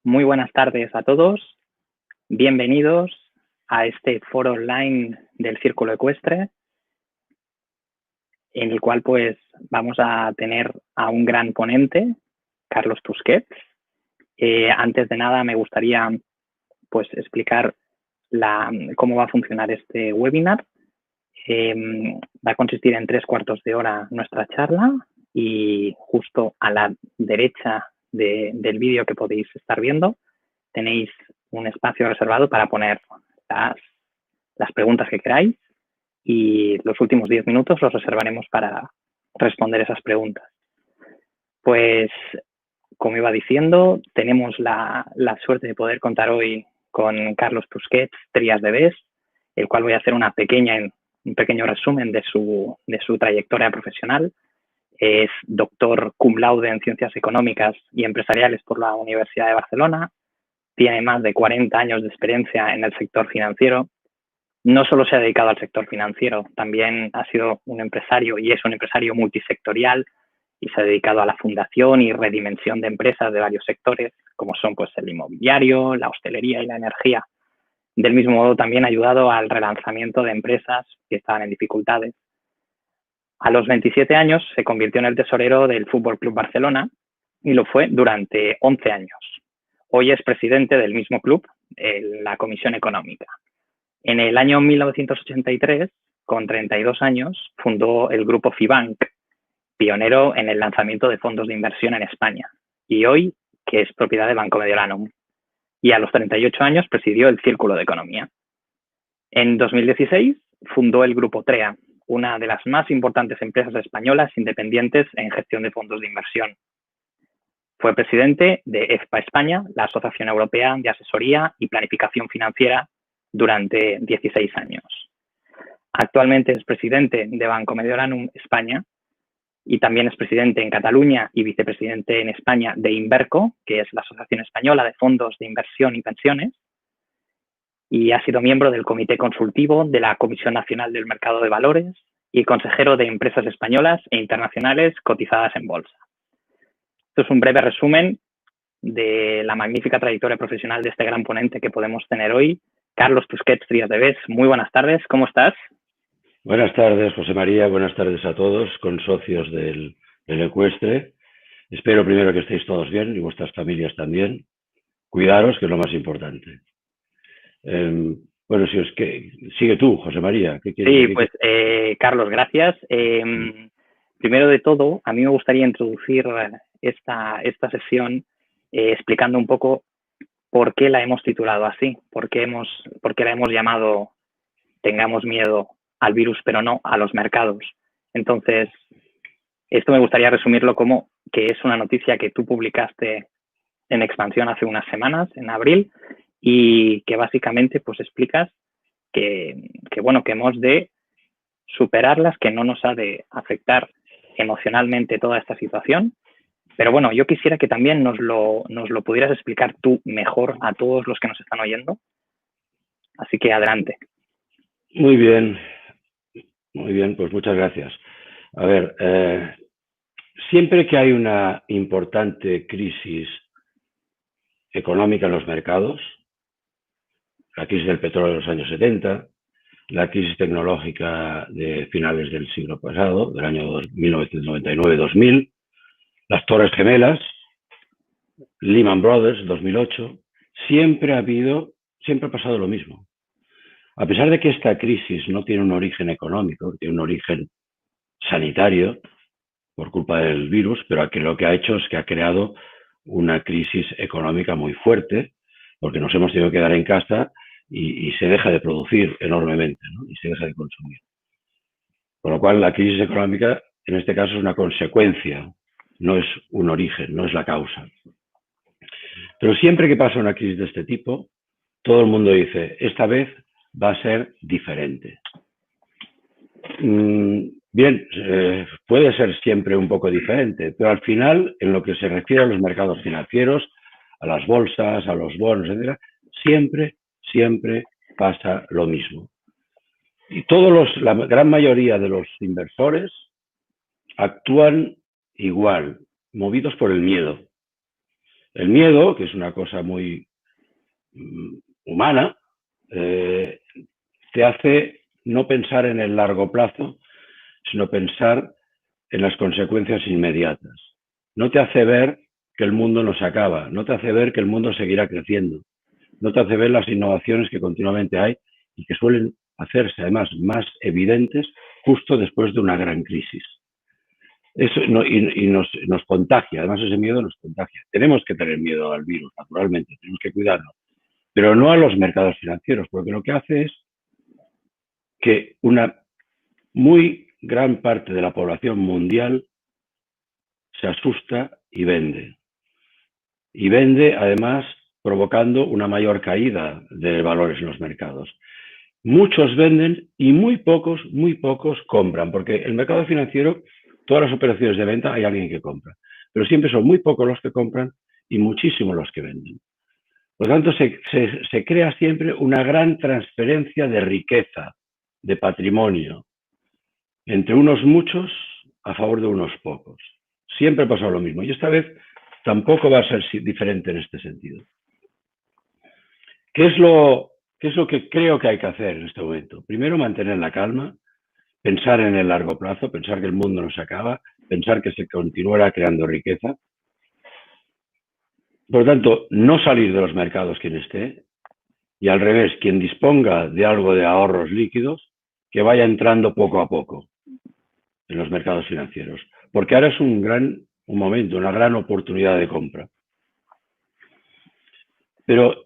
Muy buenas tardes a todos. Bienvenidos a este foro online del Círculo Ecuestre, en el cual pues vamos a tener a un gran ponente, Carlos Tusquets. Antes de nada me gustaría pues explicar cómo va a funcionar este webinar. Va a consistir en 3/4 de hora nuestra charla y justo a la derecha del vídeo que podéis estar viendo tenéis un espacio reservado para poner las preguntas que queráis y los últimos 10 minutos los reservaremos para responder esas preguntas. Pues, como iba diciendo, tenemos la suerte de poder contar hoy con Carlos Tusquets Trías de Bes, el cual voy a hacer un pequeño resumen de su trayectoria profesional. Es doctor cum laude en Ciencias Económicas y Empresariales por la Universidad de Barcelona. Tiene más de 40 años de experiencia en el sector financiero. No solo se ha dedicado al sector financiero, también ha sido un empresario y es un empresario multisectorial y se ha dedicado a la fundación y redimensión de empresas de varios sectores, como son pues el inmobiliario, la hostelería y la energía. Del mismo modo, también ha ayudado al relanzamiento de empresas que estaban en dificultades. A los 27 años se convirtió en el tesorero del Fútbol Club Barcelona y lo fue durante 11 años. Hoy es presidente del mismo club, en la Comisión Económica. En el año 1983, con 32 años, fundó el grupo Fibank, pionero en el lanzamiento de fondos de inversión en España, y hoy, que es propiedad de Banco Mediolanum. Y a los 38 años presidió el Círculo de Economía. En 2016 fundó el grupo TREA, una de las más importantes empresas españolas independientes en gestión de fondos de inversión. Fue presidente de EFPA España, la Asociación Europea de Asesoría y Planificación Financiera, durante 16 años. Actualmente es presidente de Banco Mediolanum España y también es presidente en Cataluña y vicepresidente en España de Inverco, que es la Asociación Española de Fondos de Inversión y Pensiones, y ha sido miembro del Comité Consultivo de la Comisión Nacional del Mercado de Valores y consejero de empresas españolas e internacionales cotizadas en bolsa. Esto es un breve resumen de la magnífica trayectoria profesional de este gran ponente que podemos tener hoy. Carlos Tusquets Trías de Bes, muy buenas tardes, ¿cómo estás? Buenas tardes, José María, buenas tardes a todos, consocios del Ecuestre. Espero primero que estéis todos bien y vuestras familias también. Cuidaros, que es lo más importante. Bueno, sigue tú, José María. ¿Qué quieres? Sí, pues Carlos, gracias. Primero de todo, a mí me gustaría introducir esta sesión explicando un poco por qué la hemos titulado así, por qué la hemos llamado Tengamos miedo al virus, pero no a los mercados. Entonces, esto me gustaría resumirlo como que es una noticia que tú publicaste en Expansión hace unas semanas, en abril, y que básicamente pues explicas que hemos de superarlas, que no nos ha de afectar emocionalmente toda esta situación. Pero bueno, yo quisiera que también nos lo pudieras explicar tú mejor a todos los que nos están oyendo. Así que adelante. Muy bien, pues muchas gracias. A ver, siempre que hay una importante crisis económica en los mercados, la crisis del petróleo de los años 70, la crisis tecnológica de finales del siglo pasado, del año 1999-2000, las Torres Gemelas, Lehman Brothers, 2008, siempre ha pasado lo mismo. A pesar de que esta crisis no tiene un origen económico, tiene un origen sanitario por culpa del virus, pero lo que ha hecho es que ha creado una crisis económica muy fuerte, porque nos hemos tenido que quedar en casa y se deja de producir enormemente, ¿no? Y se deja de consumir. Con lo cual, la crisis económica, en este caso, es una consecuencia, no es un origen, no es la causa. Pero siempre que pasa una crisis de este tipo, todo el mundo dice, esta vez va a ser diferente. Bien, puede ser siempre un poco diferente, pero al final, en lo que se refiere a los mercados financieros, a las bolsas, a los bonos, etc., siempre pasa lo mismo. Y la gran mayoría de los inversores actúan igual, movidos por el miedo. El miedo, que es una cosa muy humana, te hace no pensar en el largo plazo, sino pensar en las consecuencias inmediatas. No te hace ver que el mundo no se acaba, no te hace ver que el mundo seguirá creciendo, no te hace ver las innovaciones que continuamente hay y que suelen hacerse además más evidentes justo después de una gran crisis. Eso nos contagia, además ese miedo nos contagia. Tenemos que tener miedo al virus, naturalmente, tenemos que cuidarnos, pero no a los mercados financieros, porque lo que hace es que una muy gran parte de la población mundial se asusta y vende. Y vende, además, provocando una mayor caída de valores en los mercados. Muchos venden y muy pocos compran, porque el mercado financiero, todas las operaciones de venta hay alguien que compra, pero siempre son muy pocos los que compran y muchísimos los que venden. Por lo tanto, se crea siempre una gran transferencia de riqueza, de patrimonio, entre unos muchos a favor de unos pocos. Siempre ha pasado lo mismo y esta vez tampoco va a ser diferente en este sentido. ¿Qué es lo que creo que hay que hacer en este momento? Primero, mantener la calma, pensar en el largo plazo, pensar que el mundo no se acaba, pensar que se continuará creando riqueza. Por lo tanto, no salir de los mercados quien esté y al revés, quien disponga de algo de ahorros líquidos, que vaya entrando poco a poco en los mercados financieros. Porque ahora es un momento, una gran oportunidad de compra. Pero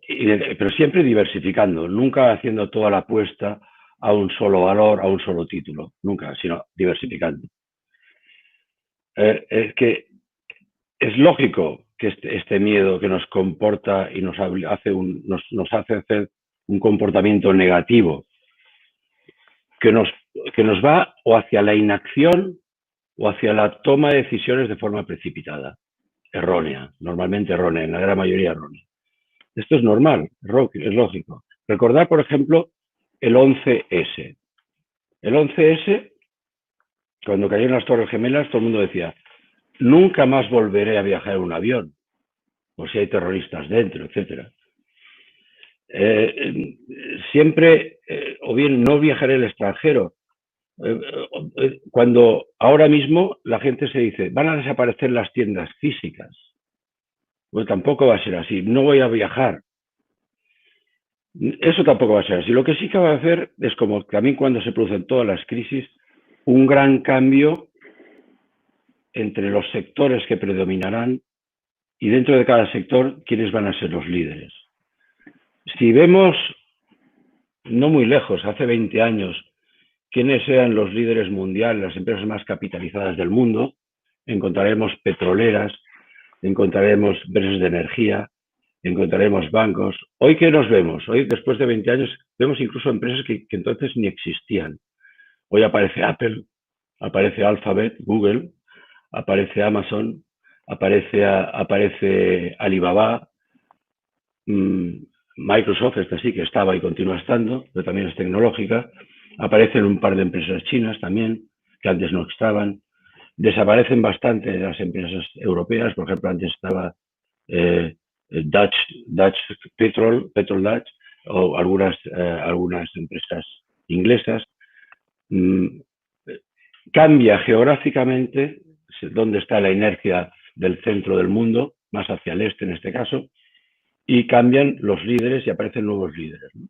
siempre diversificando, nunca haciendo toda la apuesta a un solo valor, a un solo título, nunca, sino diversificando. Es que es lógico que este miedo que nos comporta y nos hace hacer un comportamiento negativo, que nos va o hacia la inacción o hacia la toma de decisiones de forma precipitada, errónea, normalmente errónea, en la gran mayoría errónea. Esto es normal, es lógico. Recordar, por ejemplo, el 11S. El 11S, cuando cayeron las Torres Gemelas, todo el mundo decía, nunca más volveré a viajar en un avión, o si hay terroristas dentro, etc. Siempre, o bien no viajaré al extranjero. Cuando ahora mismo la gente se dice, van a desaparecer las tiendas físicas. Pues tampoco va a ser así, no voy a viajar. Eso tampoco va a ser así. Lo que sí que va a hacer es, como también cuando se producen todas las crisis, un gran cambio entre los sectores que predominarán y dentro de cada sector quiénes van a ser los líderes. Si vemos no muy lejos, hace 20 años, quiénes eran los líderes mundiales, las empresas más capitalizadas del mundo, encontraremos petroleras, encontraremos empresas de energía, encontraremos bancos. Hoy, ¿qué nos vemos? Hoy, después de 20 años, vemos incluso empresas que entonces ni existían. Hoy aparece Apple, aparece Alphabet, Google, aparece Amazon, aparece Alibaba, Microsoft, esta sí que estaba y continúa estando, pero también es tecnológica. Aparecen un par de empresas chinas también, que antes no estaban. Desaparecen bastante las empresas europeas, por ejemplo, antes estaba Dutch Petrol Dutch, o algunas empresas inglesas. Cambia geográficamente dónde está la inercia del centro del mundo, más hacia el este en este caso, y cambian los líderes y aparecen nuevos líderes, ¿no?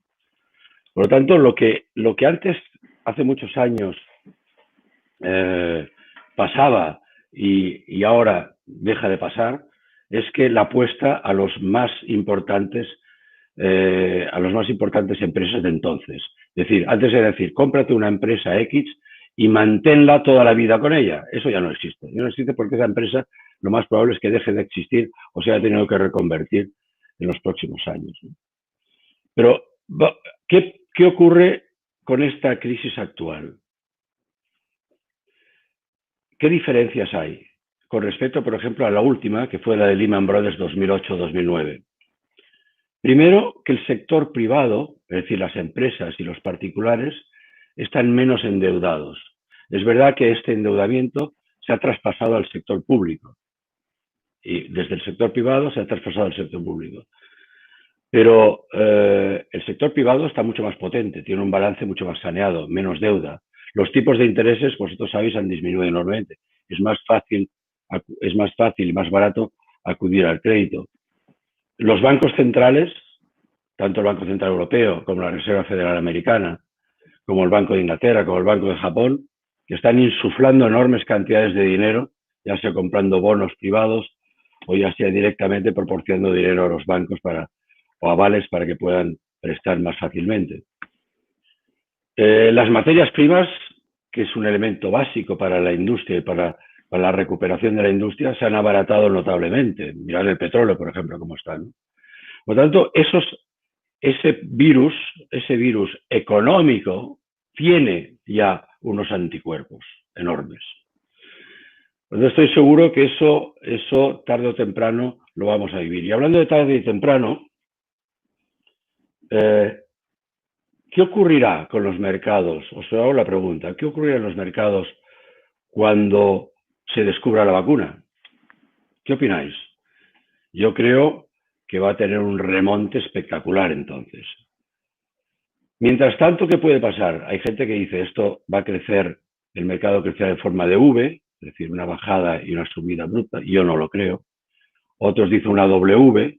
Por lo tanto, lo que antes, hace muchos años, pasaba y ahora deja de pasar, es que la apuesta a los más importantes empresas de entonces. Es decir, antes era decir, cómprate una empresa X y manténla toda la vida con ella. Eso ya no existe. Ya no existe porque esa empresa lo más probable es que deje de existir o se haya tenido que reconvertir en los próximos años, ¿no? Pero, ¿qué ocurre con esta crisis actual? ¿Qué diferencias hay con respecto, por ejemplo, a la última, que fue la de Lehman Brothers 2008-2009? Primero, que el sector privado, es decir, las empresas y los particulares, están menos endeudados. Es verdad que este endeudamiento se ha traspasado al sector público. y desde el sector privado se ha traspasado al sector público. Pero el sector privado está mucho más potente, tiene un balance mucho más saneado, menos deuda. Los tipos de intereses, vosotros sabéis, han disminuido enormemente. Es más fácil y más barato acudir al crédito. Los bancos centrales, tanto el Banco Central Europeo como la Reserva Federal Americana, como el Banco de Inglaterra, como el Banco de Japón, que están insuflando enormes cantidades de dinero, ya sea comprando bonos privados o ya sea directamente proporcionando dinero a los bancos o avales para que puedan prestar más fácilmente. Las materias primas, que es un elemento básico para la industria y para la recuperación de la industria, se han abaratado notablemente. Mirad el petróleo, por ejemplo, cómo está, ¿no? Por lo tanto, ese virus económico tiene ya unos anticuerpos enormes. Entonces estoy seguro que eso tarde o temprano lo vamos a vivir. Y hablando de tarde y temprano, ¿qué ocurrirá con los mercados? Os hago la pregunta, ¿qué ocurrirá en los mercados cuando se descubra la vacuna? ¿Qué opináis? Yo creo que va a tener un remonte espectacular entonces. Mientras tanto, ¿qué puede pasar? Hay gente que dice esto va a crecer, el mercado crecerá en forma de V, es decir, una bajada y una subida bruta. Yo no lo creo. Otros dicen una W,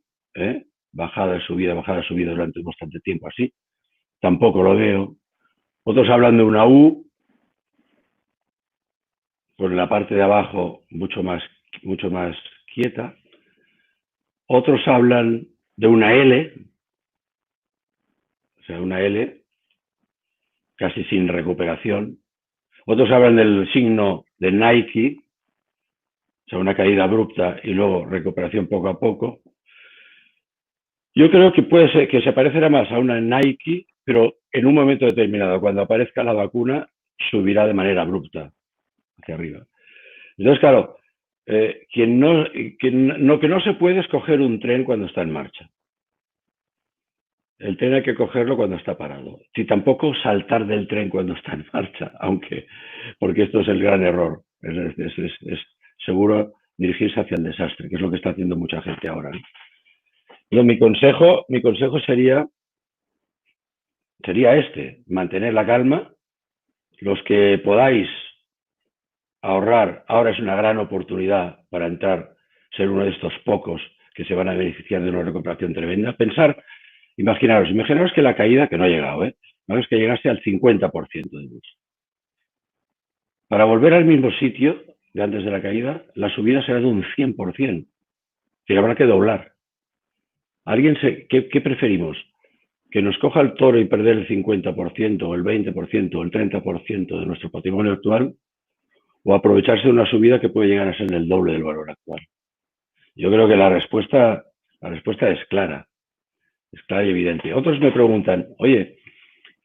bajada, subida durante bastante tiempo así. Tampoco lo veo. Otros hablan de una U, con la parte de abajo mucho más quieta. Otros hablan de una L, o sea, una L casi sin recuperación. Otros hablan del signo de Nike, o sea, una caída abrupta y luego recuperación poco a poco. Yo creo que puede ser que se parecerá más a una Nike, pero en un momento determinado, cuando aparezca la vacuna, subirá de manera abrupta hacia arriba. Entonces, claro, que no se puede escoger un tren cuando está en marcha. El tren hay que cogerlo cuando está parado. Y tampoco saltar del tren cuando está en marcha, porque esto es el gran error. Es seguro dirigirse hacia el desastre, que es lo que está haciendo mucha gente ahora, ¿no? Yo, mi consejo sería mantener la calma. Los que podáis ahorrar, ahora es una gran oportunidad para ser uno de estos pocos que se van a beneficiar de una recuperación tremenda. Imaginaros que la caída, que no ha llegado, es que llegase al 50% de luz. Para volver al mismo sitio de antes de la caída, la subida será de un 100%, que habrá que doblar. ¿Qué preferimos? ¿Que nos coja el toro y perder el 50%, o el 20%, o el 30% de nuestro patrimonio actual, o aprovecharse de una subida que puede llegar a ser el doble del valor actual? Yo creo que la respuesta es clara y evidente. Otros me preguntan, oye,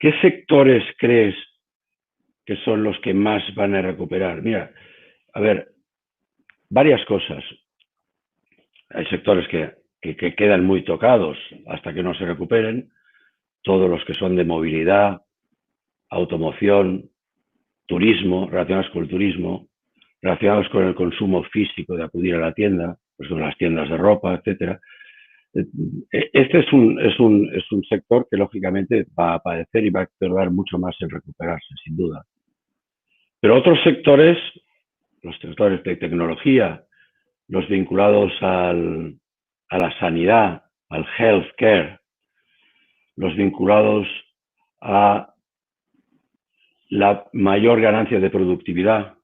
¿qué sectores crees que son los que más van a recuperar? Mira, a ver, varias cosas. Hay sectores que quedan muy tocados hasta que no se recuperen. Todos los que son de movilidad, automoción, turismo, relacionados con el turismo, relacionados con el consumo físico de acudir a la tienda, pues con las tiendas de ropa, etcétera. Este es un sector que lógicamente va a padecer y va a tardar mucho más en recuperarse, sin duda. Pero otros sectores, los sectores de tecnología, los vinculados a la sanidad, al healthcare, los vinculados a la mayor ganancia de productividad,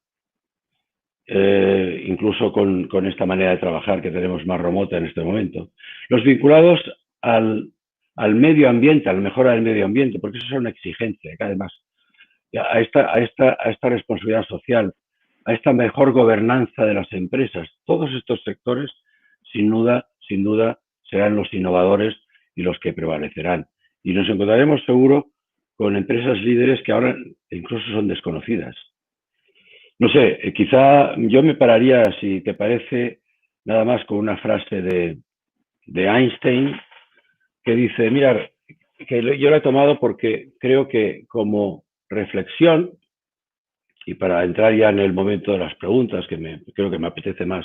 incluso con esta manera de trabajar que tenemos más remota en este momento. Los vinculados al medio ambiente, a la mejora del medio ambiente, porque eso es una exigencia, que además a esta responsabilidad social, a esta mejor gobernanza de las empresas. Todos estos sectores, sin duda, serán los innovadores y los que prevalecerán. Y nos encontraremos seguro con empresas líderes que ahora incluso son desconocidas. No sé, quizá yo me pararía, si te parece, nada más con una frase de Einstein que dice, mira, que yo la he tomado porque creo que como reflexión, y para entrar ya en el momento de las preguntas, creo que me apetece más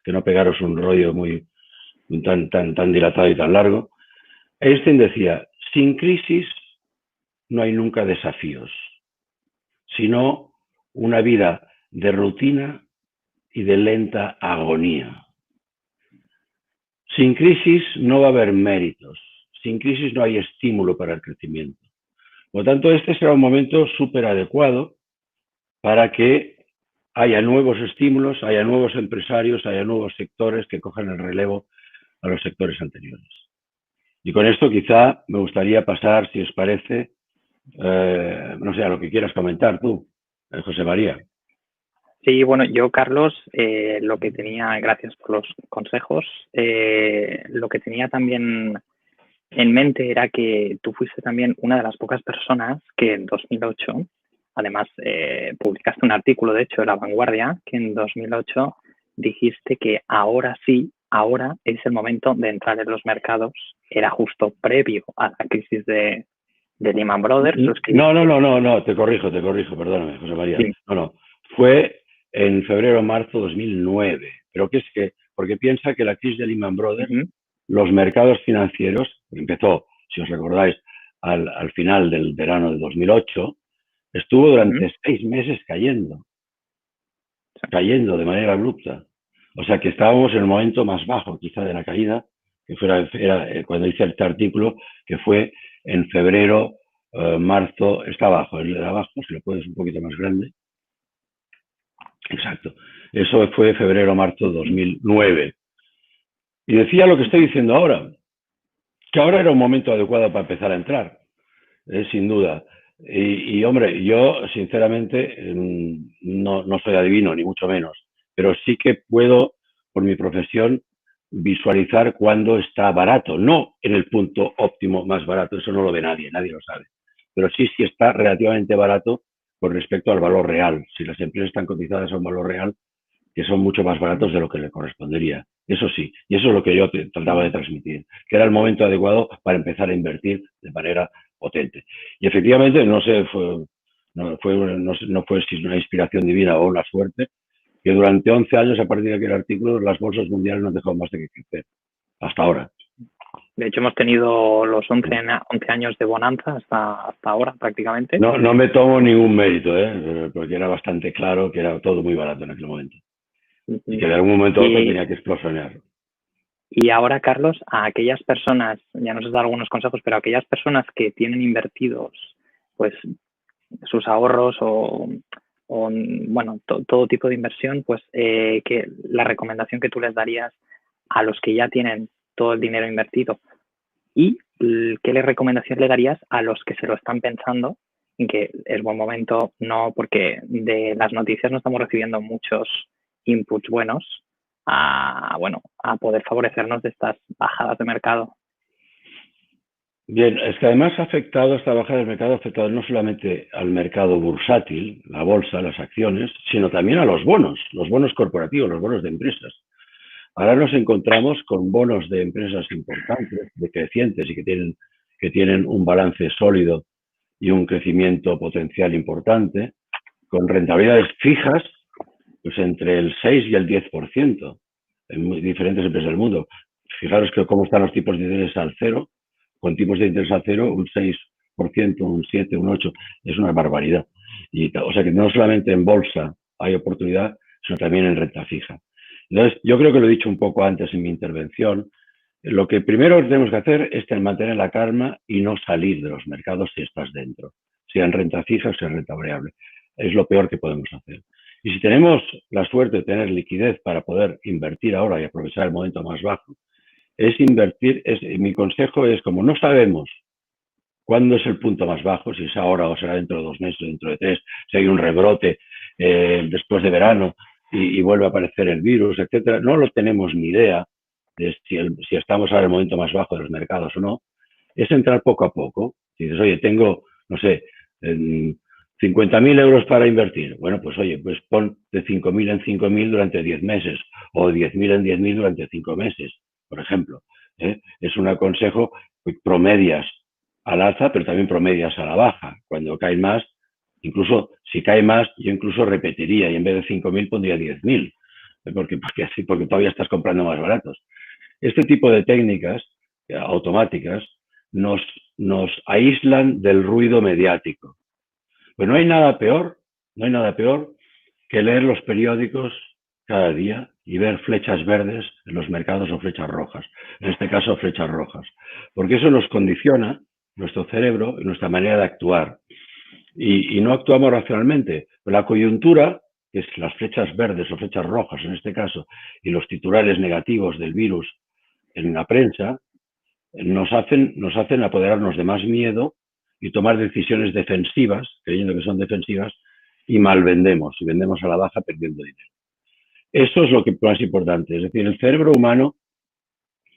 que no pegaros un rollo muy tan dilatado y tan largo. Einstein decía, sin crisis no hay nunca desafíos, sino una vida de rutina y de lenta agonía. Sin crisis no va a haber méritos, sin crisis no hay estímulo para el crecimiento. Por lo tanto, este será un momento súper adecuado para que haya nuevos estímulos, haya nuevos empresarios, haya nuevos sectores que cojan el relevo a los sectores anteriores. Y con esto quizá me gustaría pasar, si os parece, no sé, a lo que quieras comentar tú, José María. Sí, bueno, yo, Carlos, lo que tenía, gracias por los consejos, lo que tenía también en mente era que tú fuiste también una de las pocas personas que en 2008, además publicaste un artículo, de hecho, de La Vanguardia, que en 2008 dijiste que ahora sí, ahora es el momento de entrar en los mercados, era justo previo a la crisis de Lehman Brothers. No, te corrijo, perdóname, José María. Sí. No, fue en febrero-marzo 2009, pero que es que, porque piensa que la crisis de Lehman Brothers, los mercados financieros, empezó, si os recordáis, al final del verano de 2008, estuvo durante 6 meses cayendo de manera abrupta. O sea que estábamos en el momento más bajo, quizá, de la caída, que era cuando hice este artículo, que fue en febrero, marzo, está abajo, el de abajo, si lo puedes un poquito más grande. Exacto. Eso fue febrero-marzo 2009. Y decía lo que estoy diciendo ahora, que ahora era un momento adecuado para empezar a entrar, sin duda. Y hombre, yo sinceramente no soy adivino, ni mucho menos, pero sí que puedo, por mi profesión, visualizar cuándo está barato, no en el punto óptimo más barato, eso no lo ve nadie lo sabe, pero sí está relativamente barato con respecto al valor real. Si las empresas están cotizadas a un valor real, que son mucho más baratos de lo que le correspondería. Eso sí, y eso es lo que yo trataba de transmitir, que era el momento adecuado para empezar a invertir de manera potente. Y efectivamente, no fue si una inspiración divina o una suerte, que durante 11 años, a partir de aquel artículo, las bolsas mundiales no han dejado más de que crecer, hasta ahora. De hecho, hemos tenido los 11 años de bonanza hasta ahora, prácticamente. No me tomo ningún mérito, porque era bastante claro que era todo muy barato en aquel momento. Y que de algún momento a otro tenía que explosionar. Y ahora, Carlos, a aquellas personas, ya nos has dado algunos consejos, pero a aquellas personas que tienen invertidos pues sus ahorros o bueno, todo tipo de inversión, pues que la recomendación que tú les darías a los que ya tienen todo el dinero invertido, y qué recomendación le darías a los que se lo están pensando en que es buen momento, no, porque de las noticias no estamos recibiendo muchos inputs buenos a poder favorecernos de estas bajadas de mercado. Bien, es que además esta bajada del mercado ha afectado no solamente al mercado bursátil, la bolsa, las acciones, sino también a los bonos corporativos, los bonos de empresas. Ahora nos encontramos con bonos de empresas importantes, decrecientes y que tienen un balance sólido y un crecimiento potencial importante, con rentabilidades fijas, pues entre el 6 y el 10% en diferentes empresas del mundo. Fijaros que cómo están los tipos de interés al cero, con tipos de interés al cero, un 6%, un 7%, un 8%, es una barbaridad. O sea que no solamente en bolsa hay oportunidad, sino también en renta fija. Entonces, yo creo que lo he dicho un poco antes en mi intervención, lo que primero tenemos que hacer es mantener la calma y no salir de los mercados si estás dentro, sea en renta fija o sea en renta variable. Es lo peor que podemos hacer. Y si tenemos la suerte de tener liquidez para poder invertir ahora y aprovechar el momento más bajo, es invertir, mi consejo es, como no sabemos cuándo es el punto más bajo, si es ahora o será dentro de 2 meses, dentro de 3, si hay un rebrote después de verano y vuelve a aparecer el virus, etcétera, no lo tenemos ni idea de si estamos ahora en el momento más bajo de los mercados o no, es entrar poco a poco. Si dices, oye, tengo, no sé, 50.000 euros para invertir. Bueno, pues oye, pues pon de 5.000 en 5.000 durante 10 meses o 10.000 en 10.000 durante 5 meses, por ejemplo. Es un consejo, pues, promedias al alza, pero también promedias a la baja. Cuando cae más, incluso si cae más, yo incluso repetiría y en vez de 5.000 pondría 10.000. porque todavía estás comprando más baratos. Este tipo de técnicas automáticas nos, nos aíslan del ruido mediático. Pues no hay nada peor, no hay nada peor que leer los periódicos cada día y ver flechas verdes en los mercados o flechas rojas, en este caso flechas rojas, porque eso nos condiciona nuestro cerebro y nuestra manera de actuar. Y no actuamos racionalmente. La coyuntura, que es las flechas verdes o flechas rojas en este caso, y los titulares negativos del virus en la prensa, nos hacen apoderarnos de más miedo y tomar decisiones defensivas, creyendo que son defensivas, y mal vendemos, y vendemos a la baja perdiendo dinero. Eso es lo que más importante. Es decir, el cerebro humano,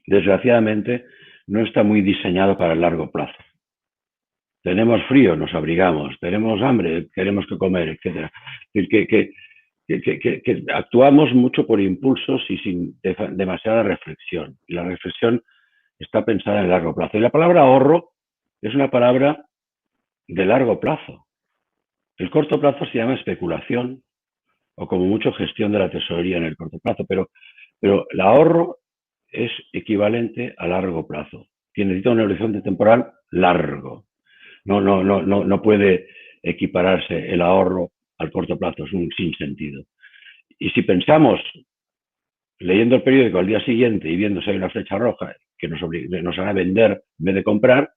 desgraciadamente, no está muy diseñado para el largo plazo. Tenemos frío, nos abrigamos, tenemos hambre, queremos que comer, etc. Es decir, que actuamos mucho por impulsos y sin demasiada reflexión. Y la reflexión está pensada en el largo plazo. Y la palabra ahorro es una palabra de largo plazo. El corto plazo se llama especulación o como mucho gestión de la tesorería en el corto plazo, pero el ahorro es equivalente a largo plazo. Necesita un horizonte temporal largo. No puede equipararse el ahorro al corto plazo, es un sinsentido. Y si pensamos, leyendo el periódico al día siguiente y viendo si hay una flecha roja que nos hará vender en vez de comprar,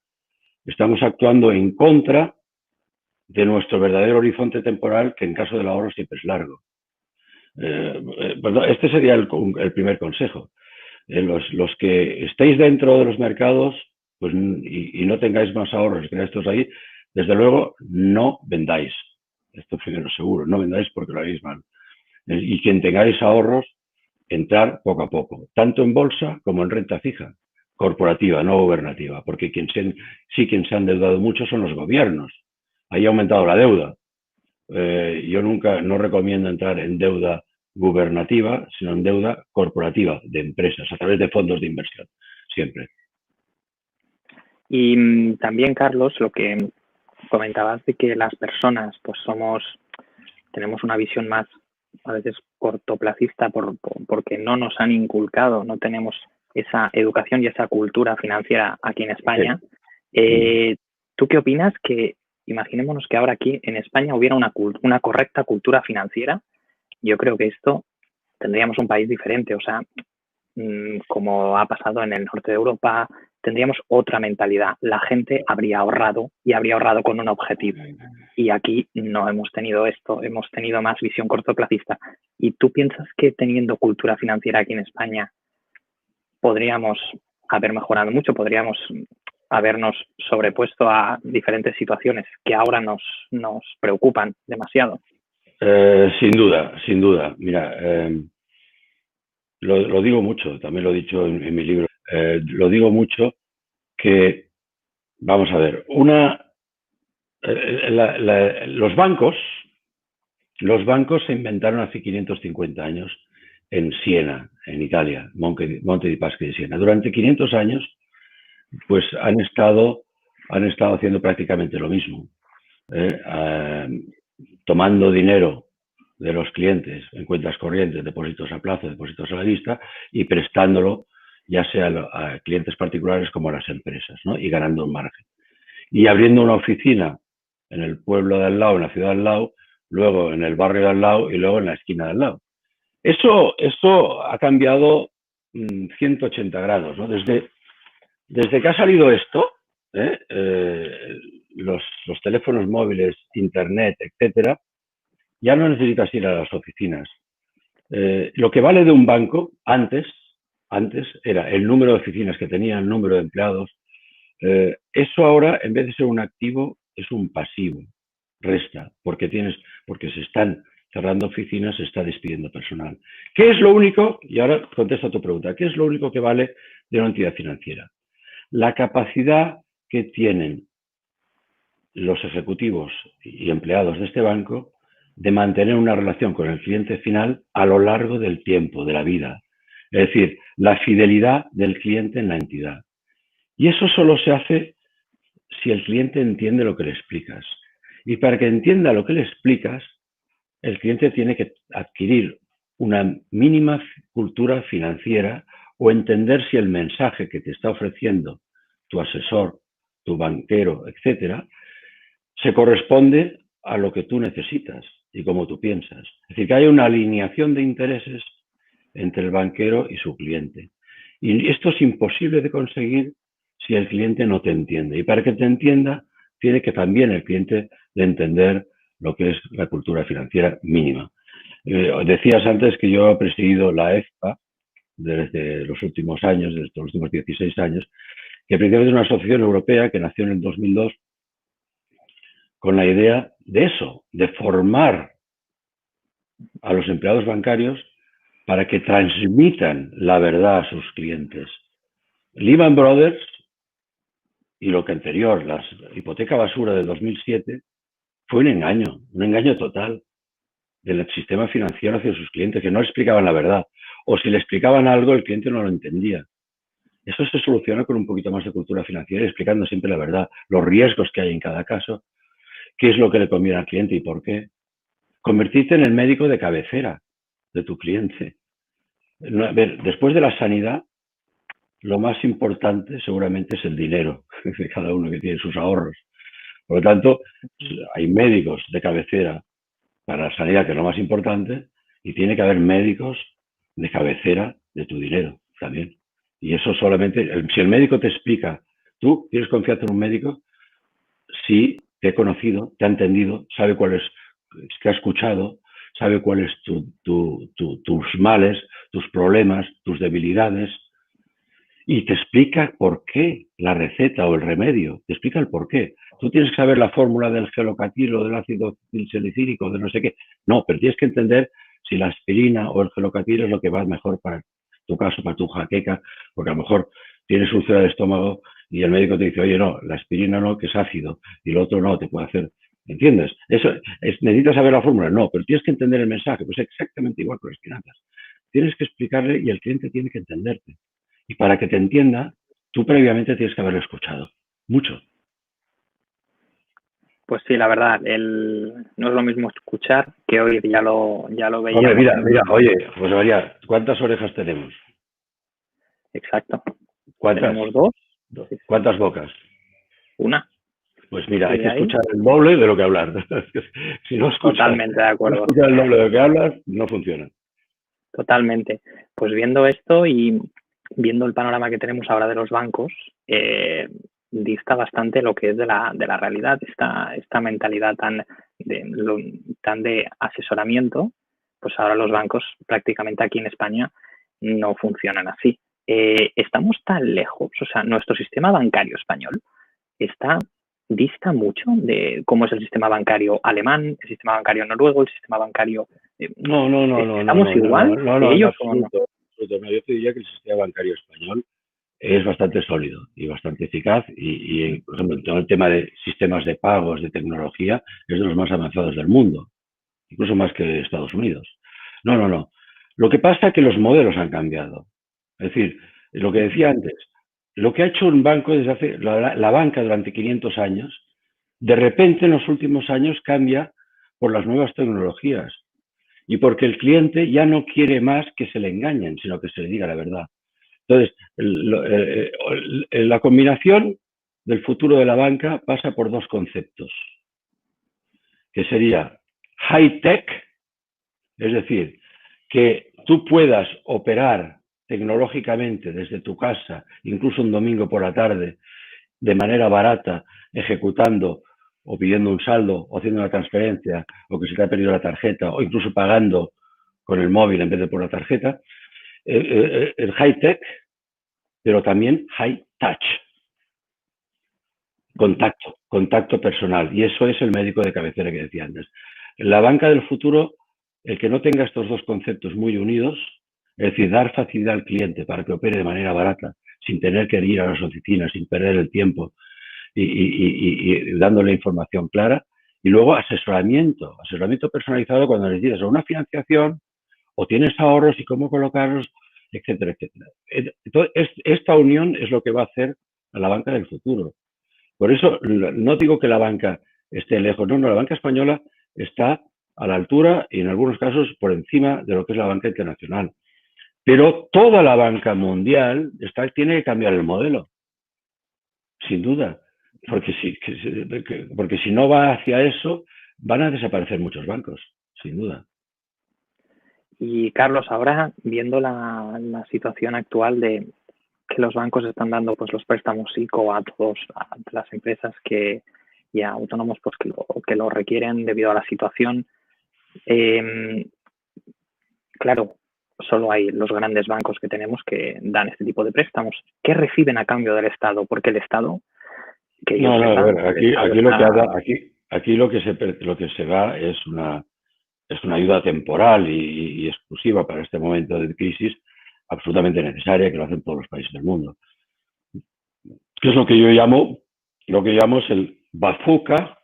estamos actuando en contra de nuestro verdadero horizonte temporal, que en caso del ahorro siempre es largo. Este sería el primer consejo. Los que estéis dentro de los mercados pues, y no tengáis más ahorros que estos ahí, desde luego no vendáis. Esto primero seguro, no vendáis porque lo haréis mal. Y quien tengáis ahorros, entrar poco a poco, tanto en bolsa como en renta fija, corporativa, no gubernativa, porque quien se ha endeudado mucho son los gobiernos. Ahí ha aumentado la deuda. Yo no recomiendo entrar en deuda gubernativa, sino en deuda corporativa de empresas, a través de fondos de inversión, siempre. Y también, Carlos, lo que comentabas de que las personas pues tenemos una visión más a veces cortoplacista porque no nos han inculcado, no tenemos esa educación y esa cultura financiera aquí en España. Sí. ¿Tú qué opinas que, imaginémonos que ahora aquí en España hubiera una correcta cultura financiera? Yo creo que esto tendríamos un país diferente, o sea, como ha pasado en el norte de Europa, tendríamos otra mentalidad. La gente habría ahorrado y habría ahorrado con un objetivo. Y aquí no hemos tenido esto, hemos tenido más visión cortoplacista. ¿Y tú piensas que teniendo cultura financiera aquí en España podríamos haber mejorado mucho? ¿Podríamos habernos sobrepuesto a diferentes situaciones que ahora nos preocupan demasiado? Sin duda. Mira, lo digo mucho, también lo he dicho en mi libro, lo digo mucho que, vamos a ver, los bancos se inventaron hace 550 años en Siena, en Italia, Monte dei Paschi de Siena. Durante 500 años, pues han estado haciendo prácticamente lo mismo, tomando dinero de los clientes en cuentas corrientes, depósitos a plazo, depósitos a la vista, y prestándolo ya sea a clientes particulares como a las empresas, ¿no? Y ganando un margen. Y abriendo una oficina en el pueblo de al lado, en la ciudad de al lado, luego en el barrio de al lado y luego en la esquina de al lado. Eso ha cambiado 180 grados, ¿no? Desde que ha salido esto, los teléfonos móviles, internet, etcétera, ya no necesitas ir a las oficinas. Lo que vale de un banco antes era el número de oficinas que tenía, el número de empleados. Eso ahora, en vez de ser un activo, es un pasivo. Resta, porque se están cerrando oficinas, se está despidiendo personal. ¿Qué es lo único? Y ahora contesto a tu pregunta. ¿Qué es lo único que vale de una entidad financiera? La capacidad que tienen los ejecutivos y empleados de este banco de mantener una relación con el cliente final a lo largo del tiempo, de la vida. Es decir, la fidelidad del cliente en la entidad. Y eso solo se hace si el cliente entiende lo que le explicas. Y para que entienda lo que le explicas, el cliente tiene que adquirir una mínima cultura financiera o entender si el mensaje que te está ofreciendo tu asesor, tu banquero, etcétera, se corresponde a lo que tú necesitas y como tú piensas. Es decir, que hay una alineación de intereses entre el banquero y su cliente. Y esto es imposible de conseguir si el cliente no te entiende. Y para que te entienda, tiene que también el cliente de entender lo que es la cultura financiera mínima. Decías antes que yo he presidido la EFPA desde los últimos años, desde los últimos 16 años, que precisamente es una asociación europea que nació en el 2002 con la idea de eso, de formar a los empleados bancarios para que transmitan la verdad a sus clientes. Lehman Brothers y lo que anterior, la hipoteca basura de 2007, fue un engaño total del sistema financiero hacia sus clientes, que no le explicaban la verdad. O si le explicaban algo, el cliente no lo entendía. Eso se soluciona con un poquito más de cultura financiera y explicando siempre la verdad, los riesgos que hay en cada caso, qué es lo que le conviene al cliente y por qué. Convertirte en el médico de cabecera de tu cliente. A ver, después de la sanidad, lo más importante seguramente es el dinero de cada uno que tiene sus ahorros. Por lo tanto, hay médicos de cabecera para la sanidad, que es lo más importante, y tiene que haber médicos de cabecera de tu dinero también. Y eso solamente, si el médico te explica, tú tienes confianza en un médico, si te ha conocido, te ha entendido, sabe cuál es, que ha escuchado, sabe cuáles tus males, tus problemas, tus debilidades, y te explica por qué la receta o el remedio, te explica el por qué. Tú tienes que saber la fórmula del gelocatilo, del ácido salicílico, de no sé qué. No, pero tienes que entender si la aspirina o el gelocatilo es lo que va mejor para tu caso, para tu jaqueca, porque a lo mejor tienes úlcera de estómago y el médico te dice, oye, no, la aspirina no, que es ácido, y el otro no, te puede hacer. ¿Entiendes? Eso necesitas saber la fórmula, no, pero tienes que entender el mensaje, pues exactamente igual con las finanzas. Tienes que explicarle y el cliente tiene que entenderte. Y para que te entienda, tú previamente tienes que haberlo escuchado. Mucho. Pues sí, la verdad, no es lo mismo escuchar que oír, ya lo Hombre, veíamos. mira, oye, José María, ¿cuántas orejas tenemos? Exacto. ¿Cuántas? Tenemos dos. ¿Cuántas bocas? Una. Pues mira, Y hay de que ahí, escuchar el doble de lo que hablar. Si no escuchas, totalmente de acuerdo. el doble de lo que hablas, no funciona. Totalmente. Pues viendo esto y viendo el panorama que tenemos ahora de los bancos, dista bastante lo que es de la realidad, esta mentalidad tan de asesoramiento, pues ahora los bancos prácticamente aquí en España no funcionan así. Estamos tan lejos, o sea, nuestro sistema bancario español dista mucho de cómo es el sistema bancario alemán, el sistema bancario noruego, el sistema bancario... No, ¿Estamos igual que en ellos o no? absoluto. No, yo te diría que el sistema bancario español es bastante sólido y bastante eficaz y por ejemplo, en todo el tema de sistemas de pagos, de tecnología, es de los más avanzados del mundo, incluso más que Estados Unidos. No. Lo que pasa es que los modelos han cambiado. Es decir, lo que decía antes, lo que ha hecho un banco desde hace, la banca durante 500 años, de repente en los últimos años cambia por las nuevas tecnologías y porque el cliente ya no quiere más que se le engañen, sino que se le diga la verdad. Entonces, la combinación del futuro de la banca pasa por dos conceptos, que sería high-tech, es decir, que tú puedas operar tecnológicamente desde tu casa, incluso un domingo por la tarde, de manera barata, ejecutando o pidiendo un saldo o haciendo una transferencia o que se te ha perdido la tarjeta o incluso pagando con el móvil en vez de por la tarjeta, el high-tech, pero también high-touch, contacto personal. Y eso es el médico de cabecera que decía antes. En la banca del futuro, el que no tenga estos dos conceptos muy unidos, es decir, dar facilidad al cliente para que opere de manera barata, sin tener que ir a las oficinas, sin perder el tiempo y dándole información clara. Y luego asesoramiento personalizado cuando necesitas una financiación o tienes ahorros y cómo colocarlos, etcétera, etcétera. Entonces, esta unión es lo que va a hacer a la banca del futuro. Por eso no digo que la banca esté lejos, no, la banca española está a la altura y en algunos casos por encima de lo que es la banca internacional. Pero toda la banca mundial tiene que cambiar el modelo, sin duda, porque si no va hacia eso, van a desaparecer muchos bancos, sin duda. Y Carlos, ahora viendo la situación actual de que los bancos están dando pues los préstamos ICO a todas las empresas y a autónomos pues que lo requieren debido a la situación, claro, solo hay los grandes bancos que tenemos que dan este tipo de préstamos. ¿Qué reciben a cambio del Estado? Porque el Estado, que yo sepa, a ver, el Estado aquí lo que se da es una ayuda temporal y exclusiva para este momento de crisis, absolutamente necesaria, que lo hacen todos los países del mundo. Que es lo que llamo es el bazooka,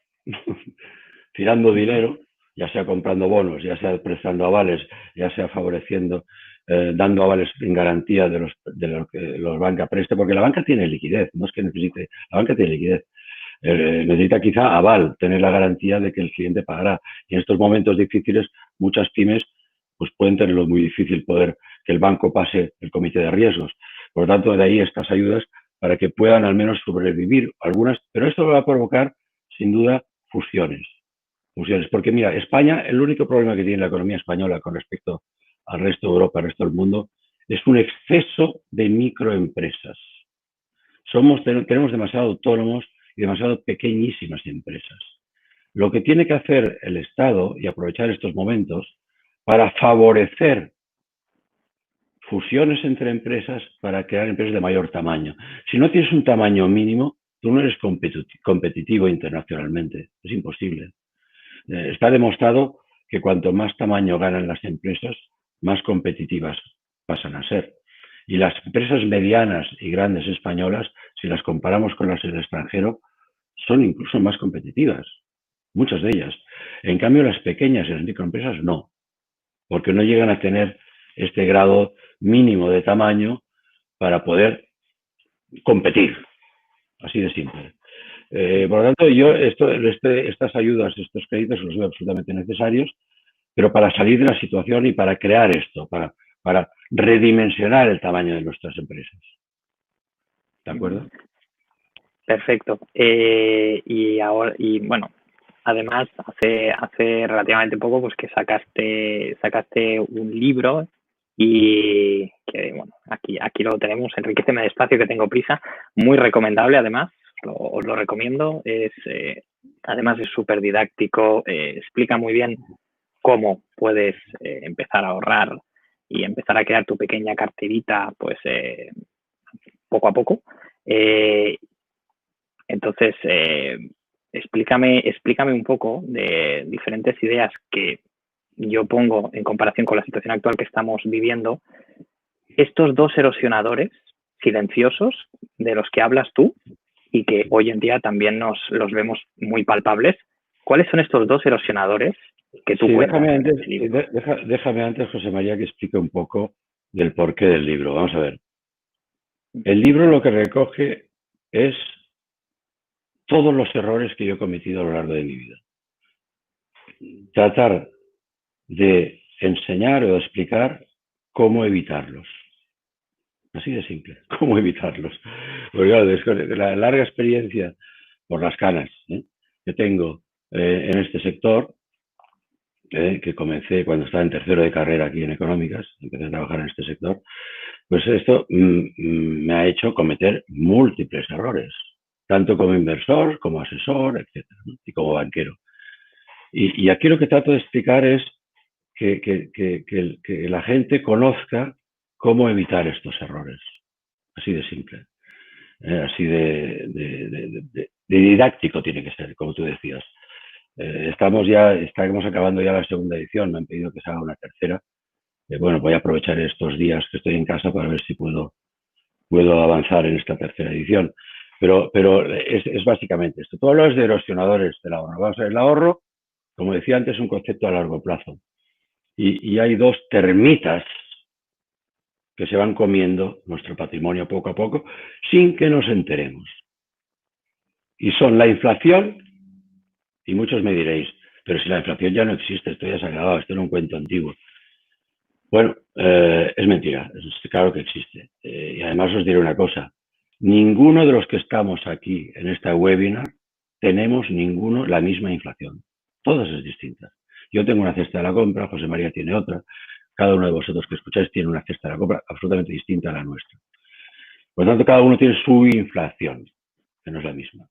tirando dinero, ya sea comprando bonos, ya sea prestando avales, ya sea favoreciendo, dando avales en garantía de lo que los bancas presten, porque la banca tiene liquidez, no es que necesite, la banca tiene liquidez. Necesita quizá aval, tener la garantía de que el cliente pagará. Y en estos momentos difíciles, muchas pymes pues pueden tenerlo muy difícil poder que el banco pase el comité de riesgos. Por lo tanto, de ahí estas ayudas para que puedan al menos sobrevivir algunas, pero esto va a provocar, sin duda, fusiones. Porque mira, España, el único problema que tiene la economía española con respecto al resto de Europa, al resto del mundo, es un exceso de microempresas. Tenemos demasiado autónomos y demasiado pequeñísimas empresas. Lo que tiene que hacer el Estado y aprovechar estos momentos para favorecer fusiones entre empresas para crear empresas de mayor tamaño. Si no tienes un tamaño mínimo, tú no eres competitivo internacionalmente. Es imposible. Está demostrado que cuanto más tamaño ganan las empresas, más competitivas pasan a ser. Y las empresas medianas y grandes españolas, si las comparamos con las del extranjero, son incluso más competitivas, muchas de ellas. En cambio, las pequeñas y las microempresas no, porque no llegan a tener este grado mínimo de tamaño para poder competir, así de simple. Por lo tanto, yo estas ayudas, estos créditos los veo absolutamente necesarios, pero para salir de la situación y para crear esto, para redimensionar el tamaño de nuestras empresas. ¿De acuerdo? Perfecto. Y bueno, además hace relativamente poco pues que sacaste un libro y que bueno, aquí lo tenemos, Enriquéceme despacio que tengo prisa, muy recomendable además, os lo recomiendo, además es súper didáctico, explica muy bien cómo puedes empezar a ahorrar y empezar a crear tu pequeña carterita pues poco a poco. Entonces, explícame un poco de diferentes ideas que yo pongo en comparación con la situación actual que estamos viviendo. Estos dos erosionadores silenciosos de los que hablas tú y que hoy en día también los vemos muy palpables, ¿cuáles son estos dos erosionadores que tú cuentas en este libro? Déjame antes, José María, que explique un poco del porqué del libro. Vamos a ver. El libro lo que recoge es todos los errores que yo he cometido a lo largo de mi vida. Tratar de enseñar o de explicar cómo evitarlos. Así de simple, cómo evitarlos. Porque claro, de la larga experiencia por las canas que tengo en este sector, que comencé cuando estaba en tercero de carrera aquí en Económicas, empecé a trabajar en este sector, pues esto me ha hecho cometer múltiples errores, tanto como inversor, como asesor, etcétera, ¿no? Y como banquero. Y aquí lo que trato de explicar es que la gente conozca cómo evitar estos errores. Así de simple. Así de didáctico tiene que ser, como tú decías. Estamos acabando ya la segunda edición, me han pedido que se haga una tercera. Bueno, voy a aprovechar estos días que estoy en casa para ver si puedo avanzar en esta tercera edición. Pero es básicamente esto. Tú hablas de erosionadores del ahorro. Vamos a ver, el ahorro, como decía antes, es un concepto a largo plazo. Y hay dos termitas que se van comiendo nuestro patrimonio poco a poco sin que nos enteremos. Y son la inflación, y muchos me diréis, Pero si la inflación ya no existe, esto ya se ha acabado, esto era un cuento antiguo. Bueno, es mentira, claro que existe. Y además os diré una cosa, ninguno de los que estamos aquí en esta webinar tenemos ninguno la misma inflación. Todas es distintas. Yo tengo una cesta de la compra, José María tiene otra, cada uno de vosotros que escucháis tiene una cesta de la compra absolutamente distinta a la nuestra. Por lo tanto, cada uno tiene su inflación, que no es la misma.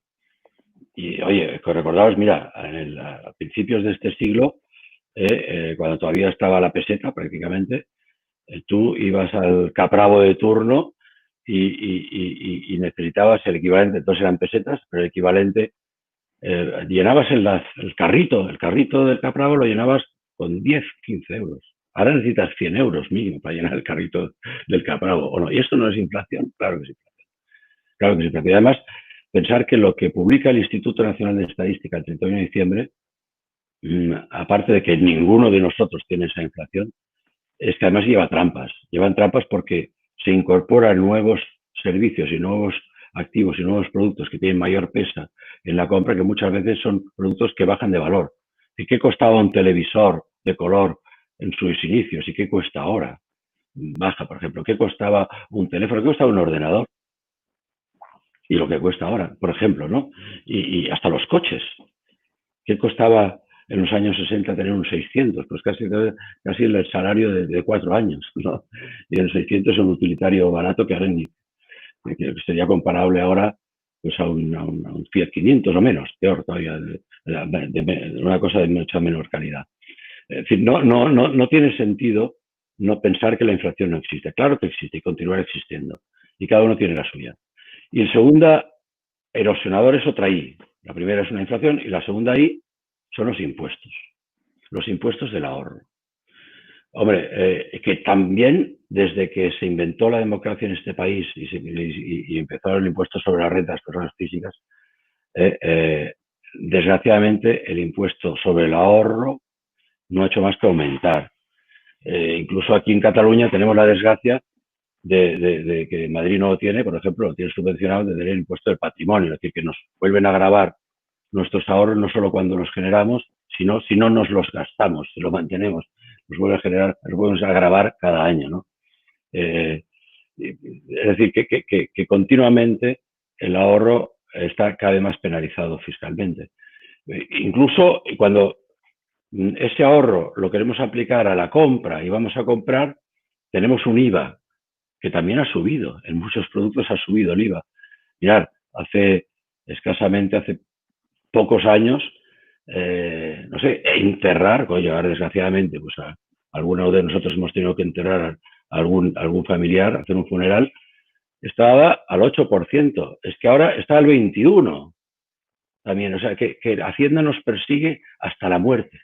Y oye, que recordaos, mira, a principios de este siglo, cuando todavía estaba la peseta prácticamente, tú ibas al capravo de turno y necesitabas el equivalente, entonces eran pesetas, pero el equivalente, llenabas el carrito del capravo lo llenabas con 10, 15 euros. Ahora necesitas 100 euros mínimo para llenar el carrito del capravo, ¿o no? ¿Y esto no es inflación? Claro que sí. Claro que sí. Y además, pensar que lo que publica el Instituto Nacional de Estadística el 31 de diciembre, aparte de que ninguno de nosotros tiene esa inflación, es que además llevan trampas porque se incorporan nuevos servicios y nuevos activos y nuevos productos que tienen mayor peso en la compra, que muchas veces son productos que bajan de valor. ¿Y qué costaba un televisor de color en sus inicios y qué cuesta ahora? Baja, por ejemplo. ¿Qué costaba un teléfono? ¿Qué costaba un ordenador? Y lo que cuesta ahora, por ejemplo, ¿no? Y hasta los coches. ¿Qué costaba en los años 60 tener un 600? Pues casi el salario de 4 años, ¿no? Y el 600 es un utilitario barato que ahora que sería comparable ahora pues a un Fiat 500 o menos, peor todavía, de una cosa de mucha menor calidad. Es decir, no tiene sentido no pensar que la inflación no existe. Claro que existe y continuará existiendo. Y cada uno tiene la suya. Y el segundo erosionador es otra I. La primera es una inflación y la segunda I son los impuestos del ahorro. Hombre, que también desde que se inventó la democracia en este país y empezó el impuesto sobre la renta de las personas físicas, desgraciadamente el impuesto sobre el ahorro no ha hecho más que aumentar. Incluso aquí en Cataluña tenemos la desgracia de que Madrid no lo tiene, por ejemplo, lo tiene subvencionado de tener el impuesto del patrimonio, es decir, que nos vuelven a gravar nuestros ahorros no solo cuando los generamos, sino si no nos los gastamos, si los mantenemos, nos vuelve a generar, nos vuelven a gravar cada año, ¿no? Es decir, que continuamente el ahorro está cada vez más penalizado fiscalmente. Incluso cuando ese ahorro lo queremos aplicar a la compra y vamos a comprar, tenemos un IVA que también ha subido, en muchos productos ha subido el IVA. Mirad, hace pocos años, no sé, enterrar, ahora desgraciadamente, pues algunos de nosotros hemos tenido que enterrar a algún familiar, hacer un funeral, estaba al 8%, es que ahora está al 21% también, o sea, que Hacienda nos persigue hasta la muerte.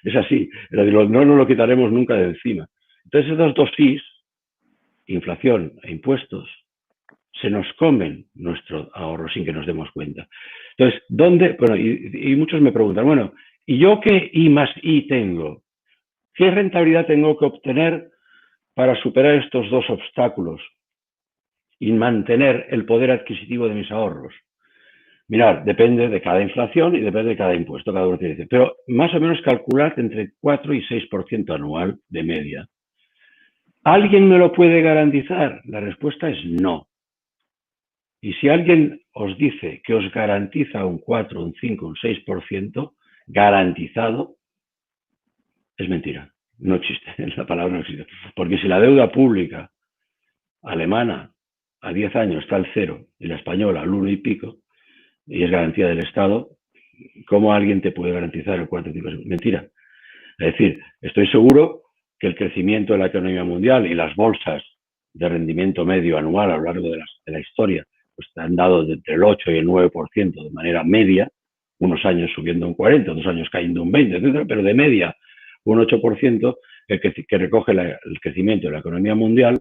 Es así, no nos lo quitaremos nunca de encima. Entonces, estos dos Is, inflación e impuestos, se nos comen nuestro ahorro sin que nos demos cuenta. Entonces, ¿dónde? Bueno, y muchos me preguntan, bueno, ¿y yo qué I más I tengo? ¿Qué rentabilidad tengo que obtener para superar estos dos obstáculos y mantener el poder adquisitivo de mis ahorros? Mirad, depende de cada inflación y depende de cada impuesto, cada uno tiene que decir, pero más o menos calculad entre 4 y 6% anual de media. ¿Alguien me lo puede garantizar? La respuesta es no. Y si alguien os dice que os garantiza un 4, un 5, un 6% garantizado, es mentira. No existe, la palabra no existe. Porque si la deuda pública alemana a 10 años está al 0 y la española al 1 y pico, y es garantía del Estado, ¿cómo alguien te puede garantizar el 4 o 5%? Mentira. Es decir, estoy seguro que el crecimiento de la economía mundial y las bolsas de rendimiento medio anual a lo largo de la historia pues han dado entre el 8 y el 9% de manera media, unos años subiendo un 40, otros años cayendo un 20, etcétera, pero de media un 8% que recoge el crecimiento de la economía mundial.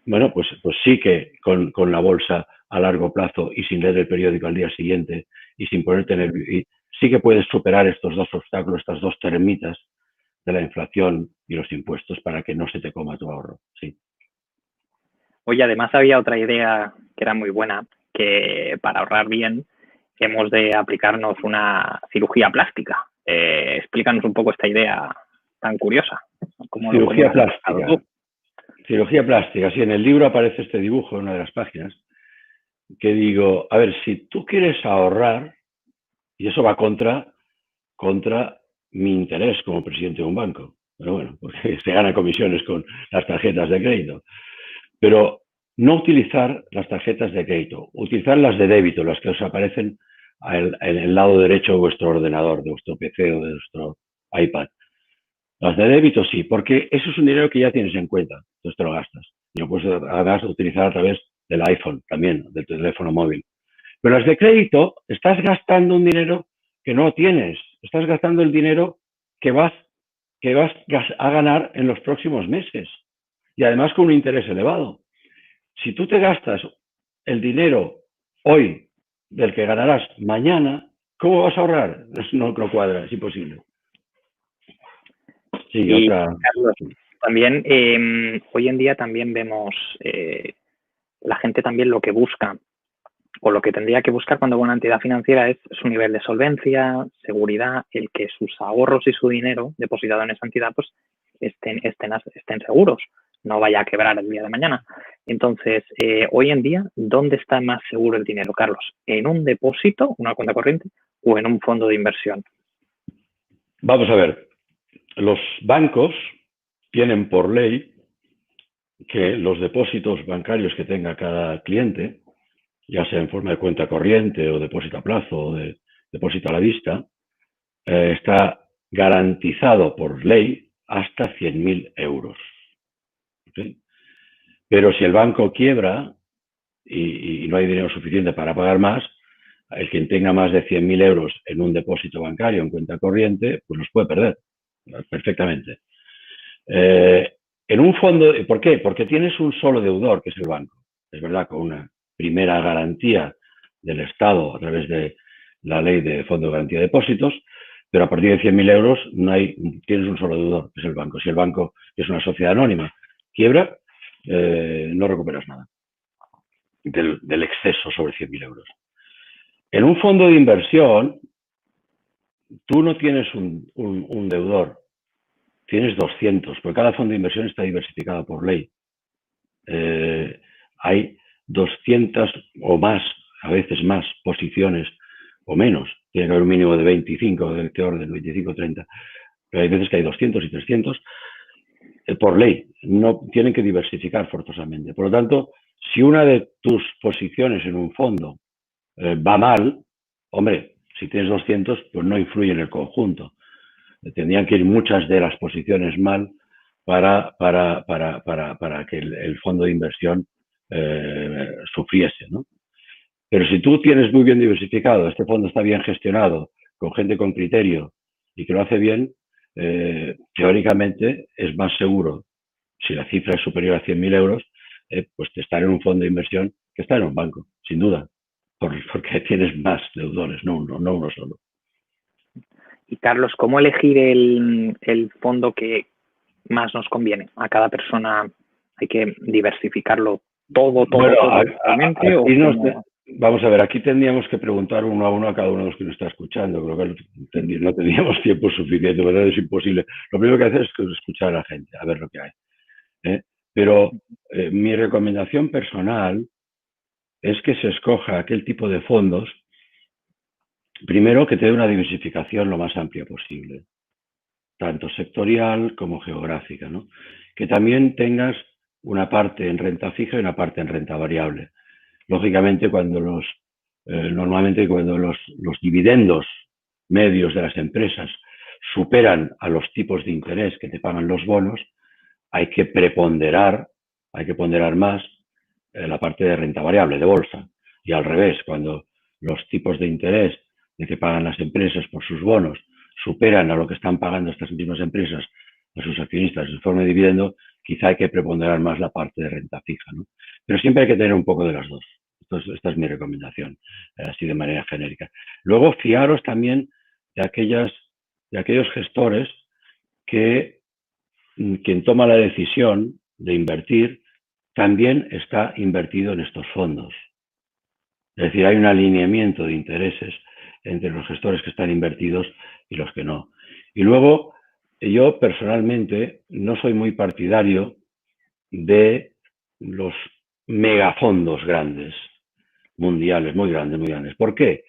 Bueno, pues sí que con la bolsa a largo plazo y sin leer el periódico al día siguiente y sin ponerte sí que puedes superar estos dos obstáculos, estas dos termitas de la inflación y los impuestos para que no se te coma tu ahorro. Sí. Oye, además había otra idea que era muy buena, que para ahorrar bien hemos de aplicarnos una cirugía plástica. explícanos un poco esta idea tan curiosa. Cirugía plástica. Cirugía plástica. Sí, en el libro aparece este dibujo en una de las páginas que digo, a ver, si tú quieres ahorrar, y eso va contra mi interés como presidente de un banco, pero bueno, porque se ganan comisiones con las tarjetas de crédito, pero no utilizar las tarjetas de crédito, utilizar las de débito, las que os aparecen en el lado derecho de vuestro ordenador, de vuestro PC o de vuestro iPad. Las de débito sí, porque eso es un dinero que ya tienes en cuenta, entonces te lo gastas. Y lo puedes además utilizar a través del iPhone también, del teléfono móvil. Pero las de crédito, estás gastando un dinero que no tienes, estás gastando el dinero que vas a ganar en los próximos meses y además con un interés elevado. Si tú te gastas el dinero hoy del que ganarás mañana, ¿cómo vas a ahorrar? No cuadra, es imposible. Sí, y Carlos, también hoy en día también vemos la gente también lo que busca o lo que tendría que buscar cuando va a una entidad financiera es su nivel de solvencia, seguridad, el que sus ahorros y su dinero depositado en esa entidad pues estén seguros, no vaya a quebrar el día de mañana. Entonces, hoy en día, ¿dónde está más seguro el dinero, Carlos? ¿En un depósito, una cuenta corriente, o en un fondo de inversión? Vamos a ver, los bancos tienen por ley que los depósitos bancarios que tenga cada cliente, ya sea en forma de cuenta corriente o depósito a plazo o de depósito a la vista, está garantizado por ley hasta 100.000 euros. ¿Sí? Pero si el banco quiebra y no hay dinero suficiente para pagar más, el quien tenga más de 100.000 euros en un depósito bancario en cuenta corriente, pues los puede perder perfectamente. En un fondo, ¿por qué? Porque tienes un solo deudor, que es el banco. Es verdad, con una primera garantía del Estado a través de la ley de Fondo de Garantía de Depósitos, pero a partir de 100.000 euros tienes un solo deudor, que es el banco. Si el banco, que es una sociedad anónima, quiebra, no recuperas nada del exceso sobre 100.000 euros. En un fondo de inversión, tú no tienes un deudor, tienes 200, porque cada fondo de inversión está diversificado por ley. Hay 200 o más, a veces más, posiciones o menos. Tiene que haber un mínimo de 25, de qué orden, 25, 30. Pero hay veces que hay 200 y 300 por ley. No tienen que diversificar forzosamente. Por lo tanto, si una de tus posiciones en un fondo va mal, hombre, si tienes 200, pues no influye en el conjunto. Tendrían que ir muchas de las posiciones mal para que el fondo de inversión sufriese, ¿no? Pero si tú tienes muy bien diversificado, este fondo está bien gestionado, con gente con criterio y que lo hace bien, teóricamente es más seguro, si la cifra es superior a 100.000 euros, pues estar en un fondo de inversión que estar en un banco, sin duda, porque tienes más deudores, no uno solo. Y Carlos, ¿cómo elegir el fondo que más nos conviene? A cada persona hay que diversificarlo todo totalmente. Vamos a ver, aquí tendríamos que preguntar uno a uno a cada uno de los que nos está escuchando. Creo que no tendríamos tiempo suficiente, ¿verdad? Es imposible. Lo primero que hacer es escuchar a la gente, a ver lo que hay. Pero mi recomendación personal es que se escoja aquel tipo de fondos, primero que te dé una diversificación lo más amplia posible, tanto sectorial como geográfica, ¿no? Que también tengas una parte en renta fija y una parte en renta variable. Lógicamente, normalmente cuando los dividendos medios de las empresas superan a los tipos de interés que te pagan los bonos, hay que ponderar más la parte de renta variable, de bolsa. Y al revés, cuando los tipos de interés de que pagan las empresas por sus bonos superan a lo que están pagando estas mismas empresas a sus accionistas en forma de dividendo, quizá hay que preponderar más la parte de renta fija, ¿no? Pero siempre hay que tener un poco de las dos. Esta es mi recomendación, así de manera genérica. Luego, fiaros también de aquellos gestores que quien toma la decisión de invertir también está invertido en estos fondos. Es decir, hay un alineamiento de intereses entre los gestores que están invertidos y los que no. Y luego, yo personalmente no soy muy partidario de los megafondos grandes, mundiales, muy grandes, muy grandes. ¿Por qué?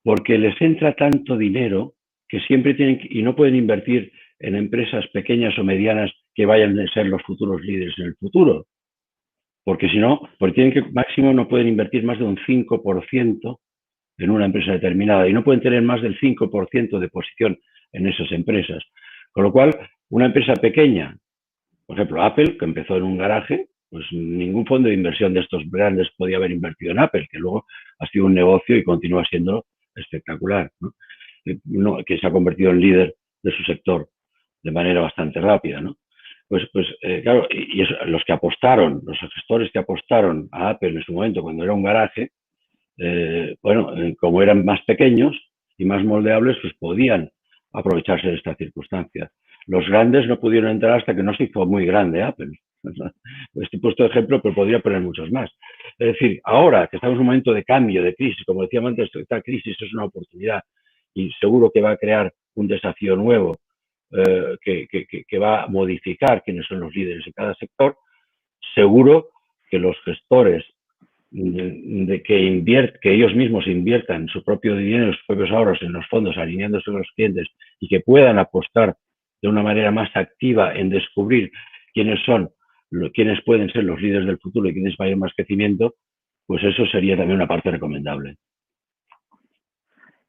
Porque les entra tanto dinero que siempre tienen y no pueden invertir en empresas pequeñas o medianas que vayan a ser los futuros líderes en el futuro. Porque si no, porque tienen que, máximo no pueden invertir más de un 5% en una empresa determinada y no pueden tener más del 5% de posición en esas empresas. Con lo cual, una empresa pequeña, por ejemplo, Apple, que empezó en un garaje, pues ningún fondo de inversión de estos grandes podía haber invertido en Apple, que luego ha sido un negocio y continúa siendo espectacular, ¿no? Que se ha convertido en líder de su sector de manera bastante rápida, ¿no? Claro, y eso, los que apostaron, los gestores que apostaron a Apple en su momento cuando era un garaje, como eran más pequeños y más moldeables, pues podían aprovecharse de esta circunstancia. Los grandes no pudieron entrar hasta que no se hizo muy grande Apple. Este he puesto de ejemplo, pero podría poner muchos más. Es decir, ahora que estamos en un momento de cambio, de crisis, como decíamos antes, esta crisis es una oportunidad y seguro que va a crear un desafío nuevo que va a modificar quiénes son los líderes de cada sector. Seguro que los gestores que ellos mismos inviertan su propio dinero, sus propios ahorros en los fondos, alineándose con los clientes y que puedan apostar de una manera más activa en descubrir quiénes pueden ser los líderes del futuro y quiénes vayan más crecimiento, pues eso sería también una parte recomendable.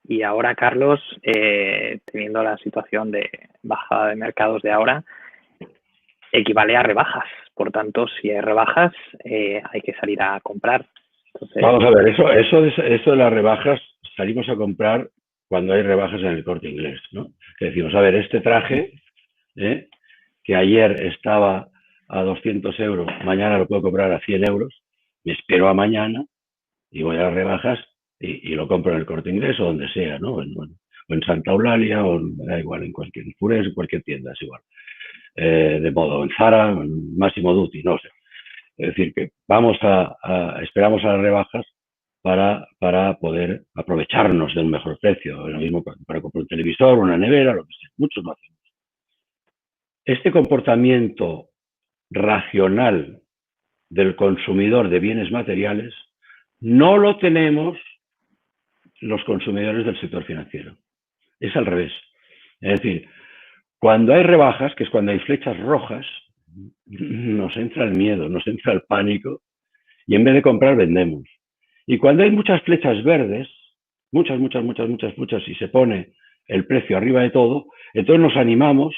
Y ahora, Carlos, teniendo la situación de bajada de mercados de ahora, equivale a rebajas. Por tanto, si hay rebajas, hay que salir a comprar. Entonces, vamos a ver, eso de las rebajas, salimos a comprar cuando hay rebajas en el Corte Inglés, ¿no? Que decimos, a ver, este traje, que ayer estaba a 200 euros, mañana lo puedo comprar a 100 euros, me espero a mañana y voy a las rebajas y lo compro en el Corte Inglés o donde sea, ¿no? O en Santa Eulalia, o me da igual, en cualquier Fures, en cualquier tienda, es igual. De modo, en Zara, en Massimo Dutti, no sé. Es decir, que esperamos a las rebajas para poder aprovecharnos de un mejor precio. Lo mismo para comprar un televisor, una nevera, lo que sea. Muchos lo hacemos. Este comportamiento racional del consumidor de bienes materiales no lo tenemos los consumidores del sector financiero. Es al revés. Es decir, cuando hay rebajas, que es cuando hay flechas rojas, nos entra el miedo, nos entra el pánico y en vez de comprar vendemos. Y cuando hay muchas flechas verdes, muchas, y se pone el precio arriba de todo, entonces nos animamos,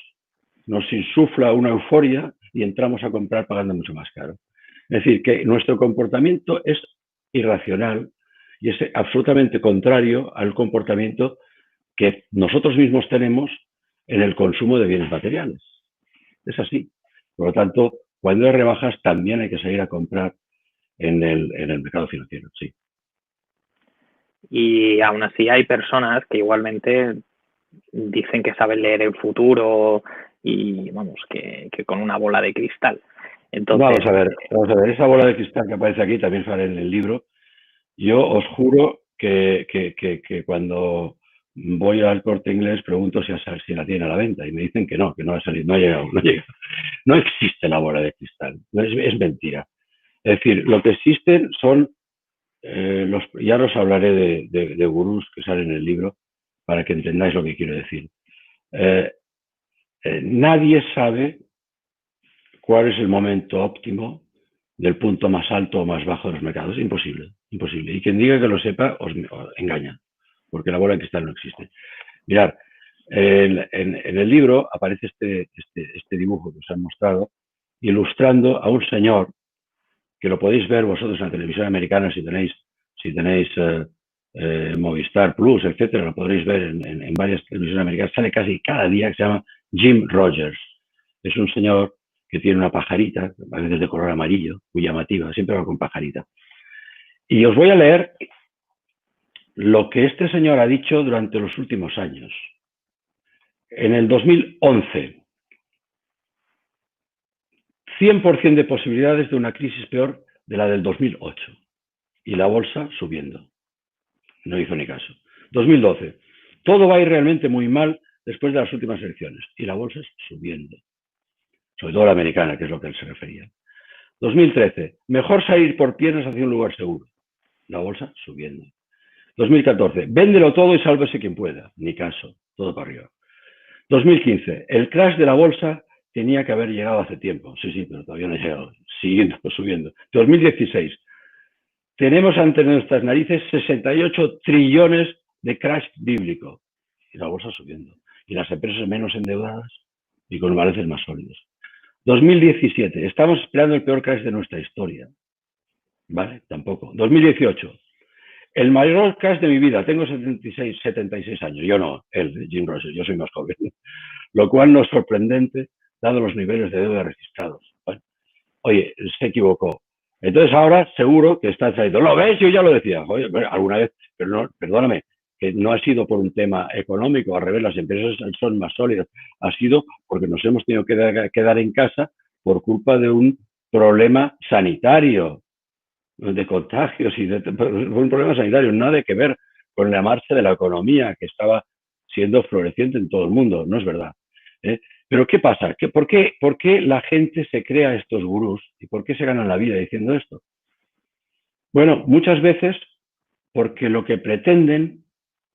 nos insufla una euforia y entramos a comprar pagando mucho más caro. Es decir, que nuestro comportamiento es irracional y es absolutamente contrario al comportamiento que nosotros mismos tenemos en el consumo de bienes materiales. Es así. Por lo tanto, cuando hay rebajas también hay que salir a comprar en el mercado financiero, sí. Y aún así hay personas que igualmente dicen que saben leer el futuro y vamos, que con una bola de cristal. Entonces, vamos a ver, esa bola de cristal que aparece aquí también sale en el libro. Yo os juro que cuando voy al Corte Inglés pregunto si la tiene a la venta y me dicen que no ha salido, no ha llegado. No existe la bola de cristal, es mentira. Es decir, lo que existen son, ya os hablaré de gurús que salen en el libro para que entendáis lo que quiero decir. Nadie sabe cuál es el momento óptimo del punto más alto o más bajo de los mercados. Es imposible, imposible. Y quien diga que lo sepa os engaña, porque la bola de cristal no existe. Mirad, en el libro aparece este dibujo que os han mostrado, ilustrando a un señor que lo podéis ver vosotros en la televisión americana si tenéis Movistar Plus, etcétera, lo podréis ver en varias televisiones americanas. Sale casi cada día, que se llama Jim Rogers. Es un señor que tiene una pajarita, a veces de color amarillo, muy llamativa, siempre va con pajarita. Y os voy a leer lo que este señor ha dicho durante los últimos años. En el 2011, 100% de posibilidades de una crisis peor de la del 2008. Y la bolsa subiendo. No hizo ni caso. 2012. Todo va a ir realmente muy mal después de las últimas elecciones y la bolsa subiendo, sobre todo la americana, que es lo que él se refería. 2013, mejor salir por piernas hacia un lugar seguro, la bolsa subiendo. 2014, véndelo todo y sálvese quien pueda, ni caso, todo para arriba. 2015, el crash de la bolsa tenía que haber llegado hace tiempo, sí, pero todavía no ha llegado, siguiendo, subiendo. 2016, tenemos ante nuestras narices 68 trillones de crash bíblico y la bolsa subiendo y las empresas menos endeudadas y con balances más sólidos. 2017, estamos esperando el peor crash de nuestra historia, ¿vale? Tampoco. 2018, el mayor crash de mi vida, tengo 76 años, yo no, él, Jim Rogers, yo soy más joven, lo cual no es sorprendente dado los niveles de deuda registrados. Bueno, oye, se equivocó. Entonces ahora seguro que está trayendo. ¿Lo ves? Yo ya lo decía. Oye, alguna vez, pero no, perdóname, que no ha sido por un tema económico, al revés, las empresas son más sólidas. Ha sido porque nos hemos tenido que quedar en casa por culpa de un problema sanitario, de contagios y de un problema sanitario, nada que ver con la marcha de la economía que estaba siendo floreciente en todo el mundo, no es verdad. Pero ¿qué pasa? ¿Por qué la gente se crea estos gurús y por qué se ganan la vida diciendo esto? Bueno, muchas veces porque lo que pretenden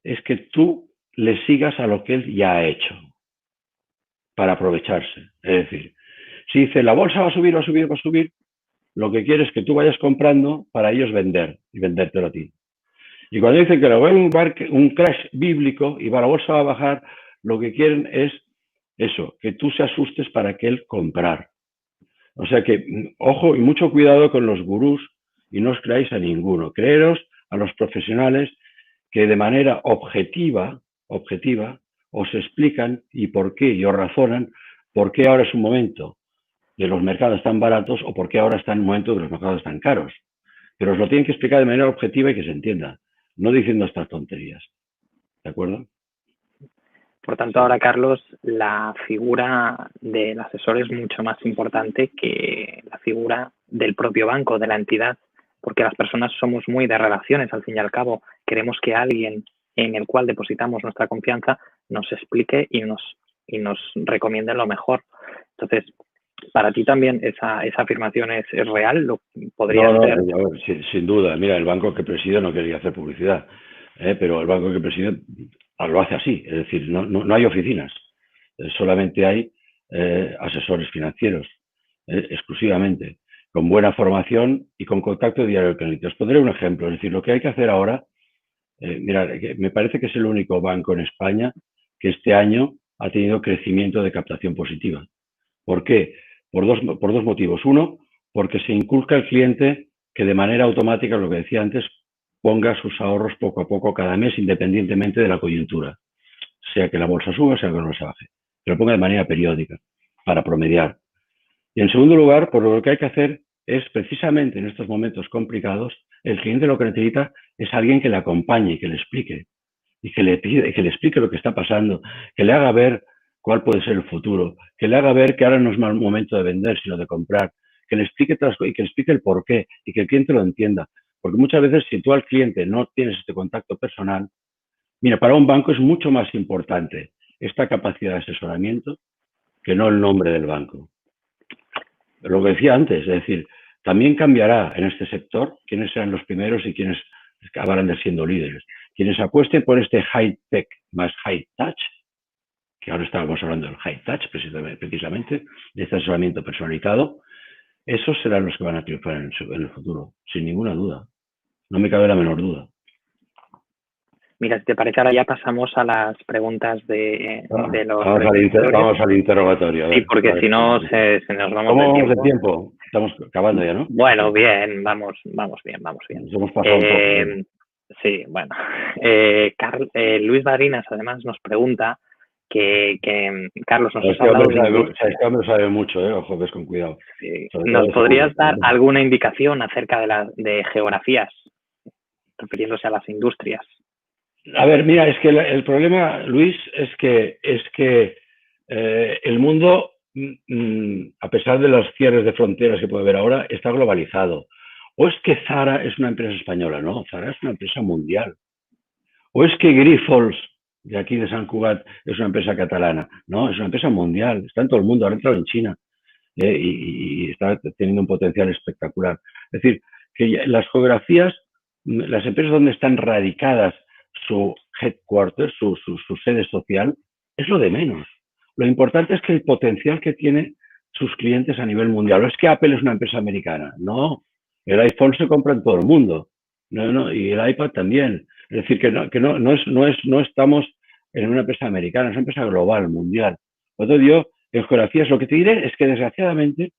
es que tú le sigas a lo que él ya ha hecho para aprovecharse. Es decir, si dice la bolsa va a subir, va a subir, va a subir, lo que quiere es que tú vayas comprando para ellos vender y vendértelo a ti. Y cuando dicen que va a haber un crash bíblico y la bolsa va a bajar, lo que quieren es eso, que tú se asustes para que él comprar. O sea que, ojo y mucho cuidado con los gurús y no os creáis a ninguno. Creeros a los profesionales que de manera objetiva os explican y por qué y os razonan por qué ahora es un momento de los mercados tan baratos o por qué ahora está en un momento de los mercados tan caros. Pero os lo tienen que explicar de manera objetiva y que se entienda, no diciendo estas tonterías. ¿De acuerdo? Por tanto, ahora, Carlos, la figura del asesor es mucho más importante que la figura del propio banco, de la entidad, porque las personas somos muy de relaciones, al fin y al cabo. Queremos que alguien en el cual depositamos nuestra confianza nos explique y nos recomiende lo mejor. Entonces, ¿para ti también esa afirmación es real? ¿Lo podría ser? Sin duda. Mira, el banco que presido no quería hacer publicidad, pero el banco que presido lo hace así. Es decir, no hay oficinas, solamente hay asesores financieros, exclusivamente, con buena formación y con contacto diario con el cliente. Os pondré un ejemplo. Es decir, lo que hay que hacer ahora, mira, me parece que es el único banco en España que este año ha tenido crecimiento de captación positiva. ¿Por qué? Por dos motivos. Uno, porque se inculca al cliente que de manera automática, lo que decía antes, ponga sus ahorros poco a poco cada mes, independientemente de la coyuntura. Sea que la bolsa suba, sea que no se baje. Que lo ponga de manera periódica, para promediar. Y en segundo lugar, por lo que hay que hacer es, precisamente en estos momentos complicados, el cliente lo que necesita es alguien que le acompañe, que le explique, y que le explique lo que está pasando, que le haga ver cuál puede ser el futuro, que le haga ver que ahora no es mal momento de vender, sino de comprar, que le explique y que le explique el porqué y que el cliente lo entienda. Porque muchas veces, si tú al cliente no tienes este contacto personal, mira, para un banco es mucho más importante esta capacidad de asesoramiento que no el nombre del banco. Lo que decía antes, es decir, también cambiará en este sector quiénes serán los primeros y quiénes acabarán siendo líderes. Quienes apuesten por este high-tech más high-touch, que ahora estábamos hablando del high-touch precisamente, de este asesoramiento personalizado, esos serán los que van a triunfar en el futuro, sin ninguna duda. No me cabe la menor duda. Mira, si te parece, ahora ya pasamos a las preguntas de los... Vamos al interrogatorio. Sí, porque si no se nos vamos ¿Cómo vamos de tiempo? Estamos acabando ya, ¿no? Bueno, bien, vamos bien. Nos hemos pasado un poco. Sí, bueno. Luis Barinas, además, nos pregunta que Carlos, nos has hablado de... Este hombre sabe mucho, ojo, ves con cuidado. Sí. ¿Nos podrías dar alguna indicación acerca de geografías, refiriéndose a las industrias? A ver, mira, es que el problema, Luis, es que el mundo, a pesar de los cierres de fronteras que puede haber ahora, está globalizado. O es que Zara es una empresa española, no, Zara es una empresa mundial. O es que Grifols de aquí de Sant Cugat es una empresa catalana. No, es una empresa mundial, está en todo el mundo, ahora ha entrado en China y está teniendo un potencial espectacular. Es decir, que las geografías, las empresas donde están radicadas su headquarters, su sede social, es lo de menos. Lo importante es que el potencial que tiene sus clientes a nivel mundial. No es que Apple es una empresa americana, no. El iPhone se compra en todo el mundo, no, y el iPad también. Es decir, no estamos en una empresa americana, es una empresa global, mundial. Por lo tanto, yo, en geografías, lo que te diré es que desgraciadamente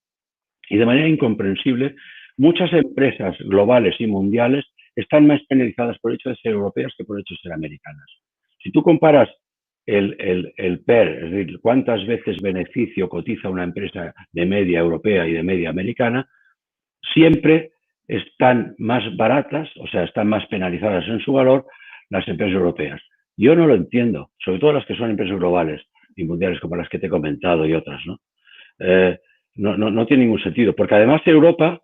y de manera incomprensible, muchas empresas globales y mundiales están más penalizadas por el hecho de ser europeas que por el hecho de ser americanas. Si tú comparas el PER, es decir, cuántas veces beneficio cotiza una empresa de media europea y de media americana, siempre están más baratas, o sea, están más penalizadas en su valor las empresas europeas. Yo no lo entiendo, sobre todo las que son empresas globales y mundiales como las que te he comentado y otras, ¿no? No tiene ningún sentido, porque además Europa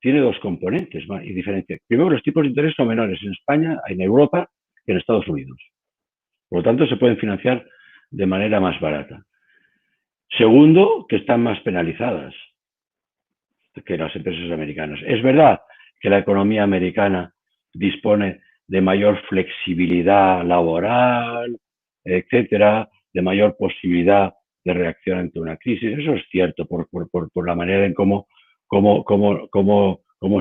tiene dos componentes y diferentes. Primero, los tipos de interés son menores en España, en Europa, que en Estados Unidos. Por lo tanto, se pueden financiar de manera más barata. Segundo, que están más penalizadas que las empresas americanas. Es verdad que la economía americana dispone de mayor flexibilidad laboral, etcétera, de mayor posibilidad de reacción ante una crisis. Eso es cierto por la manera en cómo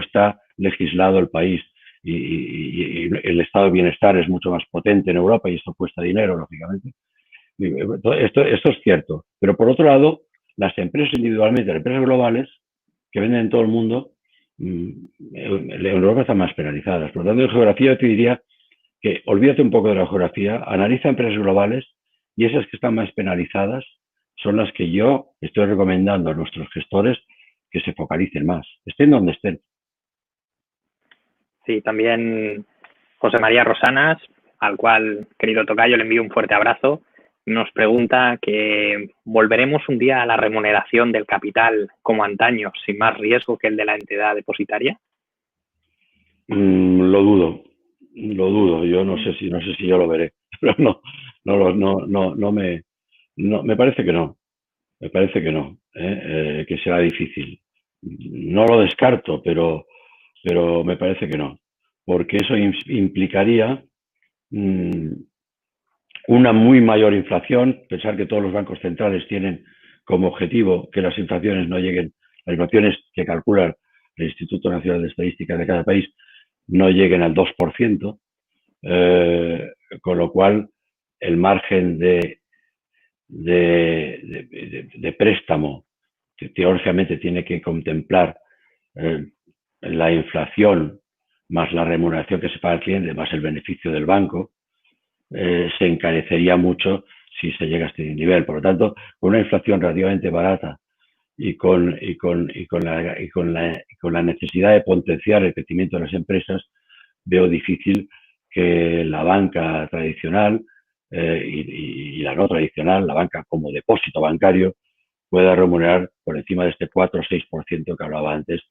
está legislado el país. Y el estado de bienestar es mucho más potente en Europa y esto cuesta dinero, lógicamente. Esto es cierto. Pero por otro lado, las empresas individualmente, las empresas globales, que venden en todo el mundo, en Europa están más penalizadas. Por lo tanto, en geografía yo te diría que olvídate un poco de la geografía, analiza empresas globales y esas que están más penalizadas son las que yo estoy recomendando a nuestros gestores que se focalicen más, estén donde estén. Sí, también José María Rosanas, al cual, querido tocayo, le envío un fuerte abrazo, nos pregunta que volveremos un día a la remuneración del capital como antaño, sin más riesgo que el de la entidad depositaria. Lo dudo. Yo no sé si yo lo veré, pero me parece que no. Me parece que no, que será difícil. No lo descarto, pero me parece que no, porque eso implicaría una muy mayor inflación. Pensar que todos los bancos centrales tienen como objetivo que las inflaciones no lleguen, las inflaciones que calcula el Instituto Nacional de Estadística de cada país no lleguen al 2%, con lo cual el margen de préstamo que teóricamente tiene que contemplar la inflación más la remuneración que se paga al cliente más el beneficio del banco, se encarecería mucho si se llega a este nivel. Por lo tanto, con una inflación relativamente barata y con la necesidad de potenciar el crecimiento de las empresas, veo difícil que la banca tradicional y la no tradicional, la banca como depósito bancario, pueda remunerar por encima de este 4 o 6% que hablaba antes,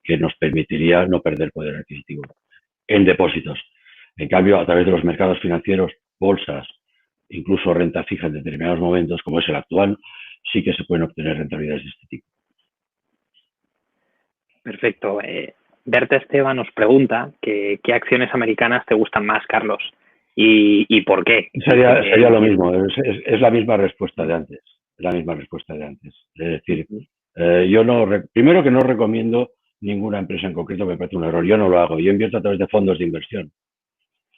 que nos permitiría no perder poder adquisitivo en depósitos. En cambio, a través de los mercados financieros, bolsas, incluso renta fija en determinados momentos, como es el actual, sí que se pueden obtener rentabilidades de este tipo. Perfecto. Berta Esteban nos pregunta qué acciones americanas te gustan más, Carlos, y por qué. Sería lo mismo, es la misma respuesta de antes. Es la misma respuesta de antes. Es decir, primero que no recomiendo ninguna empresa en concreto, me parece un error. Yo no lo hago. Yo invierto a través de fondos de inversión.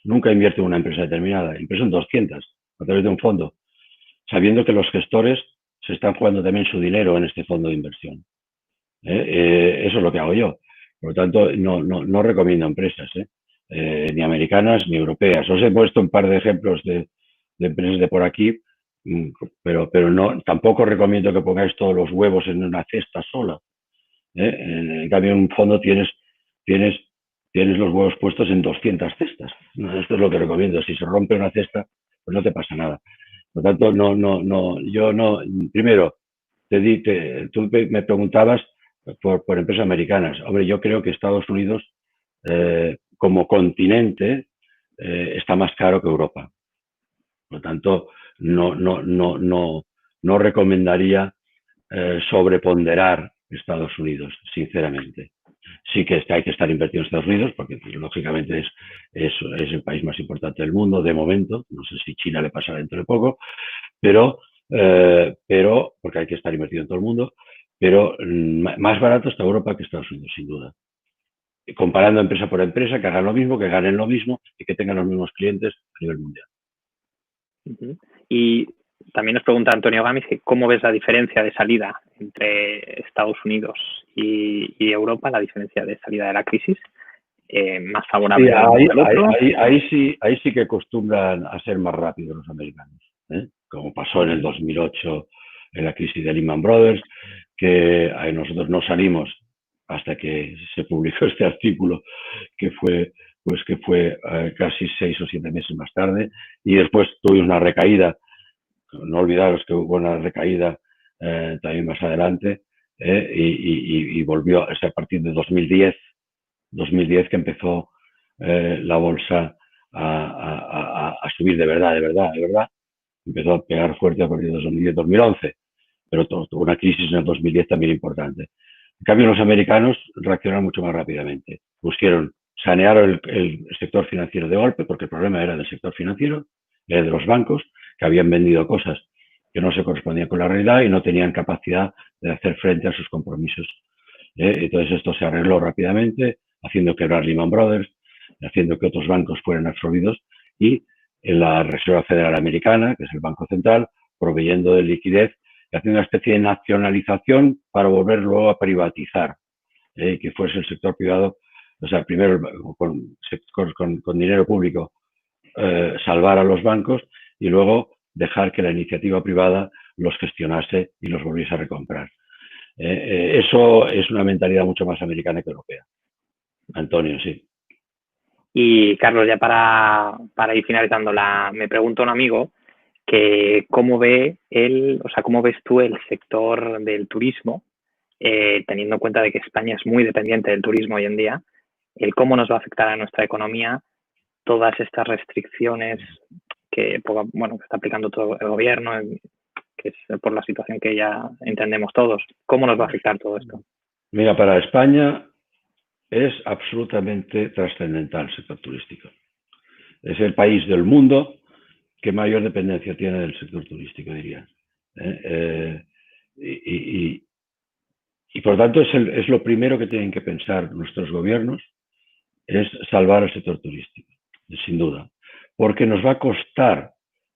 Nunca invierto en una empresa determinada. Invierto en 200 a través de un fondo, sabiendo que los gestores se están jugando también su dinero en este fondo de inversión. Eso es lo que hago yo. Por lo tanto, no recomiendo empresas, ni americanas ni europeas. Os he puesto un par de ejemplos de empresas de por aquí, pero tampoco recomiendo que pongáis todos los huevos en una cesta sola. En cambio, en un fondo tienes los huevos puestos en 200 cestas. Esto es lo que recomiendo. Si se rompe una cesta, pues no te pasa nada. Por lo tanto, yo no. Primero, tú me preguntabas por empresas americanas. Hombre, yo creo que Estados Unidos, como continente, está más caro que Europa. Por lo tanto, no recomendaría sobreponderar Estados Unidos, sinceramente. Sí que hay que estar invertido en Estados Unidos, porque lógicamente es el país más importante del mundo, de momento. No sé si China le pasará dentro de poco, pero porque hay que estar invertido en todo el mundo, pero más barato está Europa que Estados Unidos, sin duda. Comparando empresa por empresa, que hagan lo mismo, que ganen lo mismo y que tengan los mismos clientes a nivel mundial. Y también nos pregunta Antonio Gamis que cómo ves la diferencia de salida entre Estados Unidos y Europa, la diferencia de salida de la crisis, más favorable al uno al otro. Ahí sí que acostumbran a ser más rápidos los americanos, como pasó en el 2008 en la crisis de Lehman Brothers, que nosotros no salimos hasta que se publicó este artículo, que fue casi 6 o 7 meses más tarde, y después tuvimos una recaída. No olvidaros que hubo una recaída también más adelante, y volvió a partir de 2010 que empezó la bolsa a subir de verdad. Empezó a pegar fuerte a partir de 2010-2011, pero tuvo una crisis en el 2010 también importante. En cambio, los americanos reaccionaron mucho más rápidamente. Buscaron sanear el sector financiero de golpe, porque el problema era del sector financiero, era de los bancos, que habían vendido cosas que no se correspondían con la realidad y no tenían capacidad de hacer frente a sus compromisos. Entonces esto se arregló rápidamente, haciendo quebrar Lehman Brothers, haciendo que otros bancos fueran absorbidos, y en la Reserva Federal Americana, que es el Banco Central, proveyendo de liquidez y haciendo una especie de nacionalización para volver luego a privatizar, que fuese el sector privado, o sea, primero con dinero público salvar a los bancos y luego dejar que la iniciativa privada los gestionase y los volviese a recomprar. Eso es una mentalidad mucho más americana que europea. Antonio, sí. Y Carlos, ya para ir finalizando, me pregunta un amigo que cómo ves tú el sector del turismo, teniendo en cuenta de que España es muy dependiente del turismo hoy en día, cómo nos va a afectar a nuestra economía todas estas restricciones que está aplicando todo el gobierno, que es por la situación que ya entendemos todos. ¿Cómo nos va a afectar todo esto? Mira, para España es absolutamente trascendental el sector turístico. Es el país del mundo que mayor dependencia tiene del sector turístico, diría. Y por lo tanto es lo primero que tienen que pensar nuestros gobiernos, es salvar el sector turístico, sin duda. Porque nos va a costar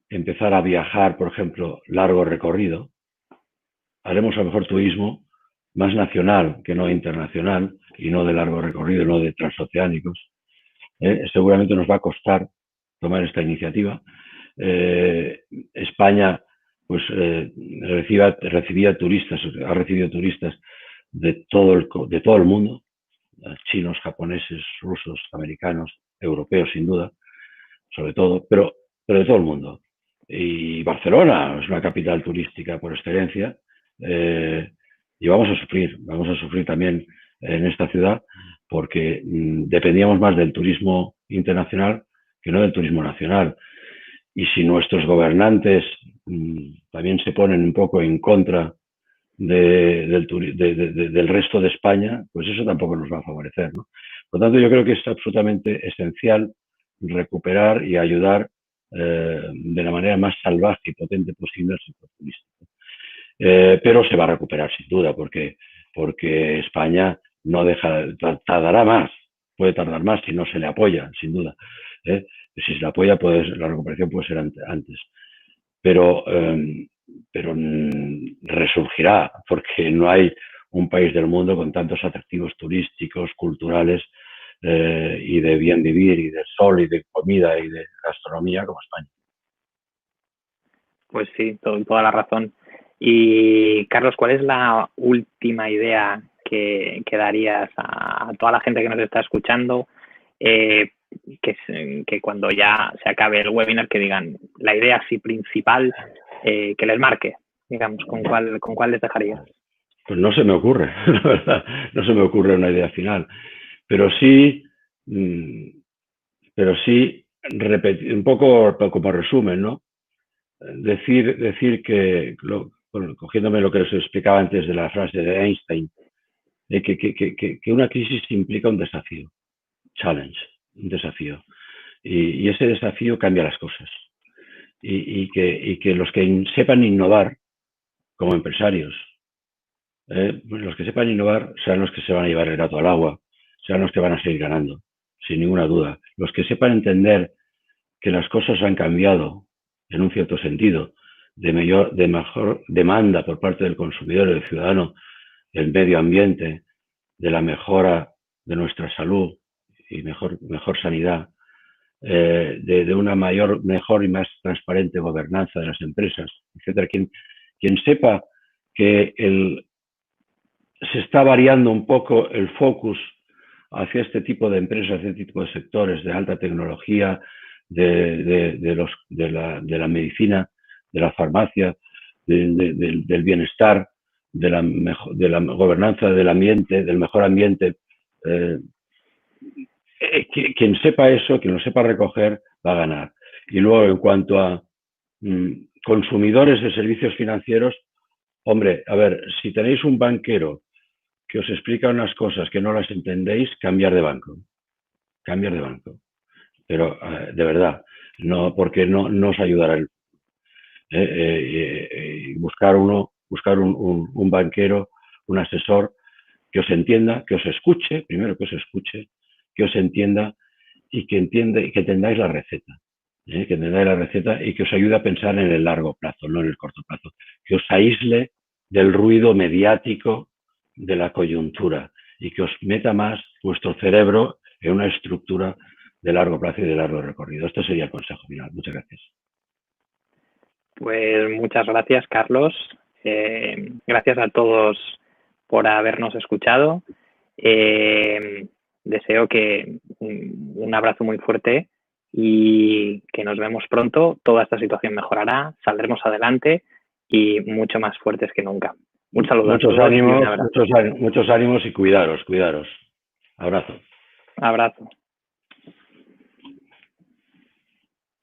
empezar a viajar, por ejemplo, largo recorrido. Haremos a lo mejor turismo más nacional que no internacional, y no de largo recorrido, no de transoceánicos. Seguramente nos va a costar tomar esta iniciativa. España pues recibía turistas, ha recibido turistas de todo el mundo, chinos, japoneses, rusos, americanos, europeos sin duda, sobre todo, pero de todo el mundo. Y Barcelona es una capital turística por excelencia, y vamos a sufrir también en esta ciudad, porque dependíamos más del turismo internacional que no del turismo nacional. Y si nuestros gobernantes también se ponen un poco en contra del resto de España, pues eso tampoco nos va a favorecer, ¿no? Por lo tanto, yo creo que es absolutamente esencial recuperar y ayudar de la manera más salvaje y potente posible al sector turístico. Pero se va a recuperar sin duda, porque España no tardará más, puede tardar más si no se le apoya, sin duda. Si se le apoya, la recuperación puede ser antes. Pero resurgirá, porque no hay un país del mundo con tantos atractivos turísticos, culturales, y de bien vivir, y de sol, y de comida, y de gastronomía como España. Pues sí, toda la razón. Y Carlos, ¿cuál es la última idea que darías a toda la gente que nos está escuchando, que cuando ya se acabe el webinar, que digan la idea así principal, que les marque, digamos, ¿con cuál les dejarías? Pues no se me ocurre, la verdad, no se me ocurre una idea final, pero sí repetir un poco como resumen, ¿no? decir que, cogiéndome lo que os explicaba antes de la frase de Einstein, que una crisis implica un desafío, challenge, un desafío. Y ese desafío cambia las cosas. Y que los que sepan innovar como empresarios, los que sepan innovar serán los que se van a llevar el gato al agua, serán los que van a seguir ganando, sin ninguna duda. Los que sepan entender que las cosas han cambiado en un cierto sentido, de mejor demanda por parte del consumidor y del ciudadano, del medio ambiente, de la mejora de nuestra salud y mejor sanidad, de una mejor y más transparente gobernanza de las empresas, etcétera. Quien sepa que se está variando un poco el focus hacia este tipo de empresas, hacia este tipo de sectores de alta tecnología, de la medicina, de la farmacia, del bienestar, de la gobernanza del ambiente, del mejor ambiente. Quien sepa eso, quien lo sepa recoger, va a ganar. Y luego, en cuanto a consumidores de servicios financieros, hombre, a ver, si tenéis un banquero que os explica unas cosas que no las entendéis, cambiar de banco. Cambiar de banco. Pero, de verdad, no, porque no os ayudará buscar un banquero, un asesor que os entienda, que os escuche, primero que os escuche, que os entienda y que entendáis la receta. Que entendáis la receta y que os ayude a pensar en el largo plazo, no en el corto plazo. Que os aísle del ruido mediático de la coyuntura y que os meta más vuestro cerebro en una estructura de largo plazo y de largo recorrido. Este sería el consejo final. Muchas gracias. Pues muchas gracias, Carlos. Gracias a todos por habernos escuchado. Deseo que un abrazo muy fuerte y que nos vemos pronto. Toda esta situación mejorará, saldremos adelante y mucho más fuertes que nunca. Un saludo. Muchos ánimos y cuidaros. Abrazo. Abrazo.